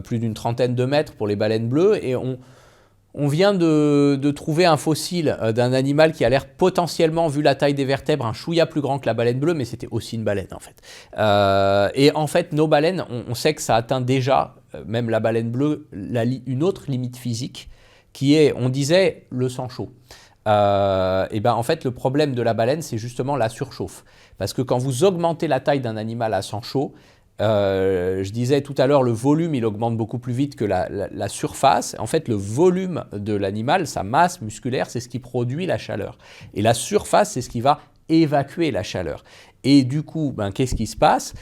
plus d'une trentaine de mètres pour les baleines bleues, et on vient de trouver un fossile d'un animal qui a l'air potentiellement, vu la taille des vertèbres, un chouïa plus grand que la baleine bleue, mais c'était aussi une baleine en fait. Et en fait, nos baleines, on sait que ça atteint déjà, même la baleine bleue, une autre limite physique, qui est, on disait, le sang chaud. En fait, le problème de la baleine, c'est justement la surchauffe. Parce que quand vous augmentez la taille d'un animal à sang chaud, je disais tout à l'heure, le volume, il augmente beaucoup plus vite que la surface. En fait, le volume de l'animal, sa masse musculaire, c'est ce qui produit la chaleur. Et la surface, c'est ce qui va évacuer la chaleur. Et du coup, qu'est-ce qui se passe ?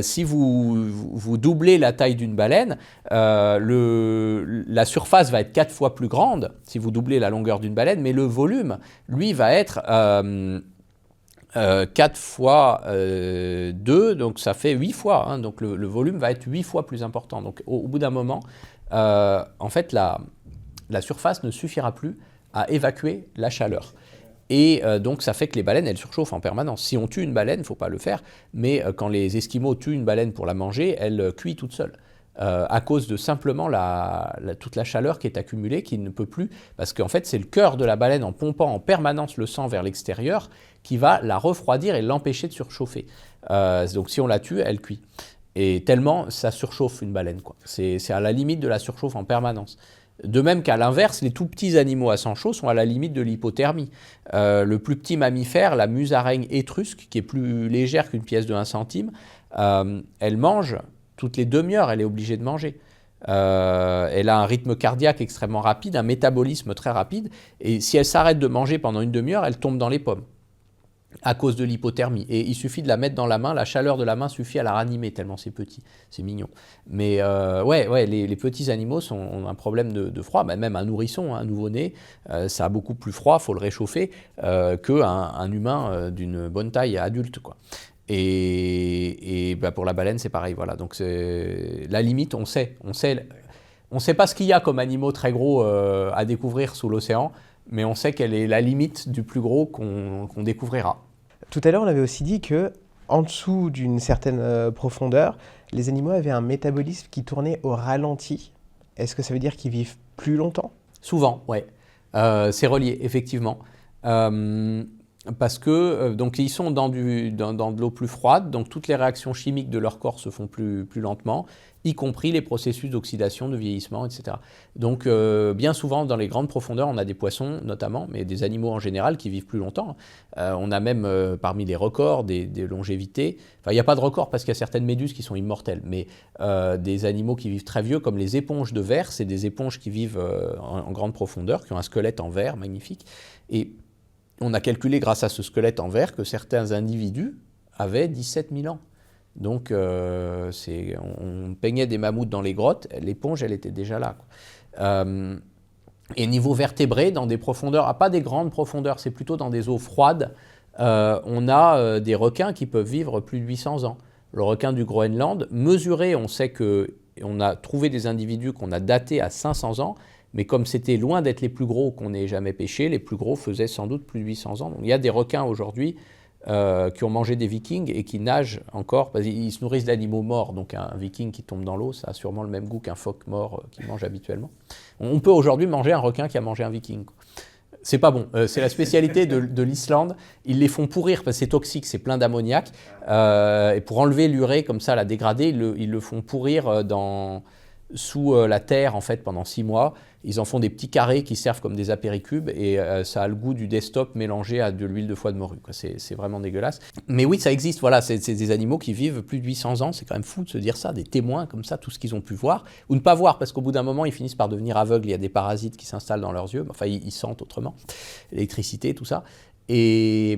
Si vous doublez la taille d'une baleine, la surface va être 4 fois plus grande si vous doublez la longueur d'une baleine, mais le volume, lui, va être 4 fois 2, donc ça fait 8 fois. Donc le volume va être 8 fois plus important. Donc au bout d'un moment, en fait, la surface ne suffira plus à évacuer la chaleur. Et donc ça fait que les baleines, elles surchauffent en permanence. Si on tue une baleine, il ne faut pas le faire, mais quand les Esquimaux tuent une baleine pour la manger, elle cuit toute seule. À cause de simplement toute la chaleur qui est accumulée, qui ne peut plus, parce qu'en fait c'est le cœur de la baleine en pompant en permanence le sang vers l'extérieur qui va la refroidir et l'empêcher de surchauffer. Donc si on la tue, elle cuit. Et tellement ça surchauffe une baleine, quoi. C'est à la limite de la surchauffe en permanence. De même qu'à l'inverse, les tout petits animaux à sang chaud sont à la limite de l'hypothermie. Le plus petit mammifère, la musaraigne étrusque, qui est plus légère qu'une pièce de 1 centime, elle mange toutes les demi-heures, elle est obligée de manger. Elle a un rythme cardiaque extrêmement rapide, un métabolisme très rapide, et si elle s'arrête de manger pendant une demi-heure, elle tombe dans les pommes à cause de l'hypothermie. Et il suffit de la mettre dans la main, la chaleur de la main suffit à la ranimer tellement c'est petit, c'est mignon. Mais les petits animaux ont un problème de froid, même un nourrisson, un nouveau-né, ça a beaucoup plus froid, il faut le réchauffer, qu'un humain d'une bonne taille adulte, quoi. Et pour la baleine, c'est pareil. Voilà. Donc la limite, on sait pas ce qu'il y a comme animaux très gros à découvrir sous l'océan, mais on sait quelle est la limite du plus gros qu'on découvrira. Tout à l'heure, on avait aussi dit que en dessous d'une certaine profondeur, les animaux avaient un métabolisme qui tournait au ralenti. Est-ce que ça veut dire qu'ils vivent plus longtemps ? Souvent, ouais. C'est relié, effectivement. Parce que donc ils sont dans de l'eau plus froide, donc toutes les réactions chimiques de leur corps se font plus lentement, y compris les processus d'oxydation, de vieillissement, etc. Donc bien souvent dans les grandes profondeurs, on a des poissons notamment, mais des animaux en général qui vivent plus longtemps. On a même parmi les records des longévités, enfin il n'y a pas de record parce qu'il y a certaines méduses qui sont immortelles, mais des animaux qui vivent très vieux comme les éponges de verre, c'est des éponges qui vivent en grande profondeur, qui ont un squelette en verre magnifique. Et on a calculé grâce à ce squelette en verre que certains individus avaient 17 000 ans. Donc on peignait des mammouths dans les grottes, l'éponge elle était déjà là, quoi. Et niveau vertébrés, dans des profondeurs, pas des grandes profondeurs, c'est plutôt dans des eaux froides, on a des requins qui peuvent vivre plus de 800 ans. Le requin du Groenland, mesuré, on sait qu'on a trouvé des individus qu'on a datés à 500 ans, mais comme c'était loin d'être les plus gros qu'on ait jamais pêchés, les plus gros faisaient sans doute plus de 800 ans. Donc il y a des requins aujourd'hui qui ont mangé des vikings et qui nagent encore, parce qu'ils se nourrissent d'animaux morts. Donc un viking qui tombe dans l'eau, ça a sûrement le même goût qu'un phoque mort qui mange habituellement. On peut aujourd'hui manger un requin qui a mangé un viking, quoi. C'est pas bon, c'est la spécialité de l'Islande. Ils les font pourrir parce que c'est toxique, c'est plein d'ammoniac. Et pour enlever l'urée, comme ça, la dégrader, ils le font pourrir sous la terre en fait pendant 6 mois. Ils en font des petits carrés qui servent comme des apéricubes et ça a le goût du desktop mélangé à de l'huile de foie de morue, quoi. C'est vraiment dégueulasse. Mais oui, ça existe, voilà, c'est des animaux qui vivent plus de 800 ans, c'est quand même fou de se dire ça, des témoins comme ça, tout ce qu'ils ont pu voir, ou ne pas voir, parce qu'au bout d'un moment, ils finissent par devenir aveugles, il y a des parasites qui s'installent dans leurs yeux, enfin ils sentent autrement, l'électricité, tout ça. Et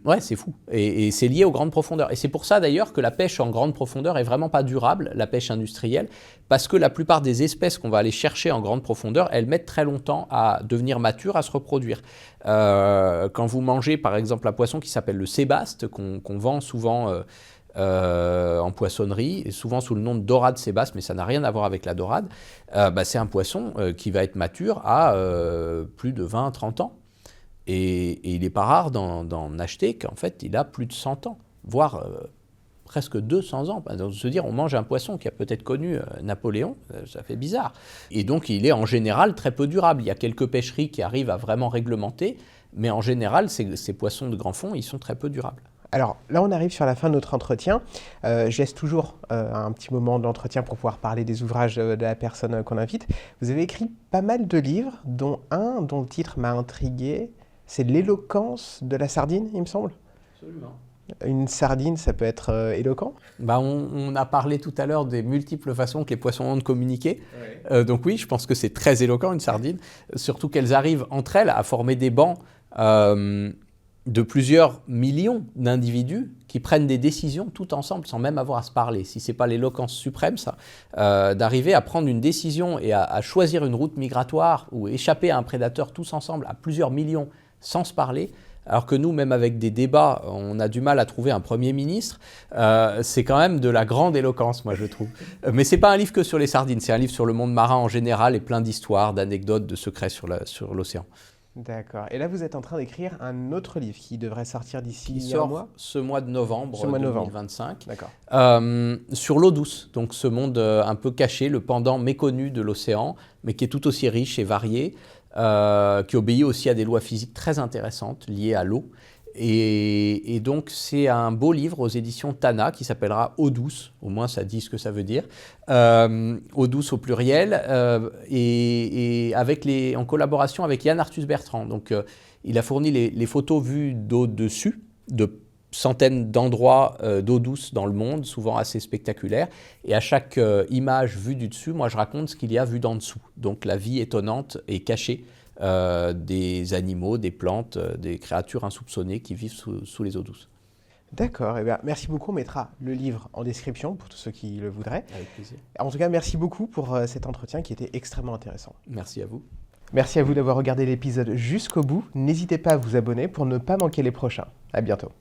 ouais, c'est fou. Et c'est lié aux grandes profondeurs. Et c'est pour ça d'ailleurs que la pêche en grande profondeur est vraiment pas durable, la pêche industrielle, parce que la plupart des espèces qu'on va aller chercher en grande profondeur, elles mettent très longtemps à devenir matures, à se reproduire. Quand vous mangez par exemple un poisson qui s'appelle le sébaste, qu'on vend souvent en poissonnerie, et souvent sous le nom de dorade sébaste, mais ça n'a rien à voir avec la dorade, c'est un poisson qui va être mature à plus de 20-30 ans. Et il n'est pas rare d'en acheter qu'en fait, il a plus de 100 ans, voire presque 200 ans. Donc, se dire, on mange un poisson qui a peut-être connu Napoléon, ça fait bizarre. Et donc, il est en général très peu durable. Il y a quelques pêcheries qui arrivent à vraiment réglementer, mais en général, ces poissons de grand fond, ils sont très peu durables. Alors là, on arrive sur la fin de notre entretien. Je laisse toujours un petit moment d'entretien pour pouvoir parler des ouvrages de la personne qu'on invite. Vous avez écrit pas mal de livres, dont un dont le titre m'a intrigué. C'est l'éloquence de la sardine, il me semble. Absolument. Une sardine, ça peut être éloquent? On a parlé tout à l'heure des multiples façons que les poissons ont de communiquer. Ouais. Donc oui, je pense que c'est très éloquent, une sardine. Surtout qu'elles arrivent entre elles à former des bancs de plusieurs millions d'individus qui prennent des décisions tout ensemble sans même avoir à se parler. Si ce n'est pas l'éloquence suprême, ça, d'arriver à prendre une décision et à choisir une route migratoire ou échapper à un prédateur tous ensemble à plusieurs millions sans se parler, alors que nous, même avec des débats, on a du mal à trouver un Premier ministre, c'est quand même de la grande éloquence, moi je trouve. Mais ce n'est pas un livre que sur les sardines, c'est un livre sur le monde marin en général et plein d'histoires, d'anecdotes, de secrets sur l'océan. D'accord. Et là, vous êtes en train d'écrire un autre livre qui devrait sortir d'ici un mois. Ce mois de novembre 2025. D'accord. Sur l'eau douce, donc ce monde un peu caché, le pendant méconnu de l'océan, mais qui est tout aussi riche et varié, qui obéit aussi à des lois physiques très intéressantes liées à l'eau. Et donc, c'est un beau livre aux éditions Tana qui s'appellera Eau douce, au moins ça dit ce que ça veut dire. Eau douce au pluriel, et en collaboration avec Yann Arthus Bertrand. Donc, il a fourni les photos vues d'au-dessus, de centaines d'endroits d'eau douce dans le monde, souvent assez spectaculaires. Et à chaque image vue du dessus, moi je raconte ce qu'il y a vu d'en dessous. Donc, la vie étonnante et cachée des animaux, des plantes, des créatures insoupçonnées qui vivent sous les eaux douces. D'accord, merci beaucoup. On mettra le livre en description pour tous ceux qui le voudraient. Avec plaisir. En tout cas, merci beaucoup pour cet entretien qui était extrêmement intéressant. Merci à vous. Merci à vous d'avoir regardé l'épisode jusqu'au bout. N'hésitez pas à vous abonner pour ne pas manquer les prochains. À bientôt.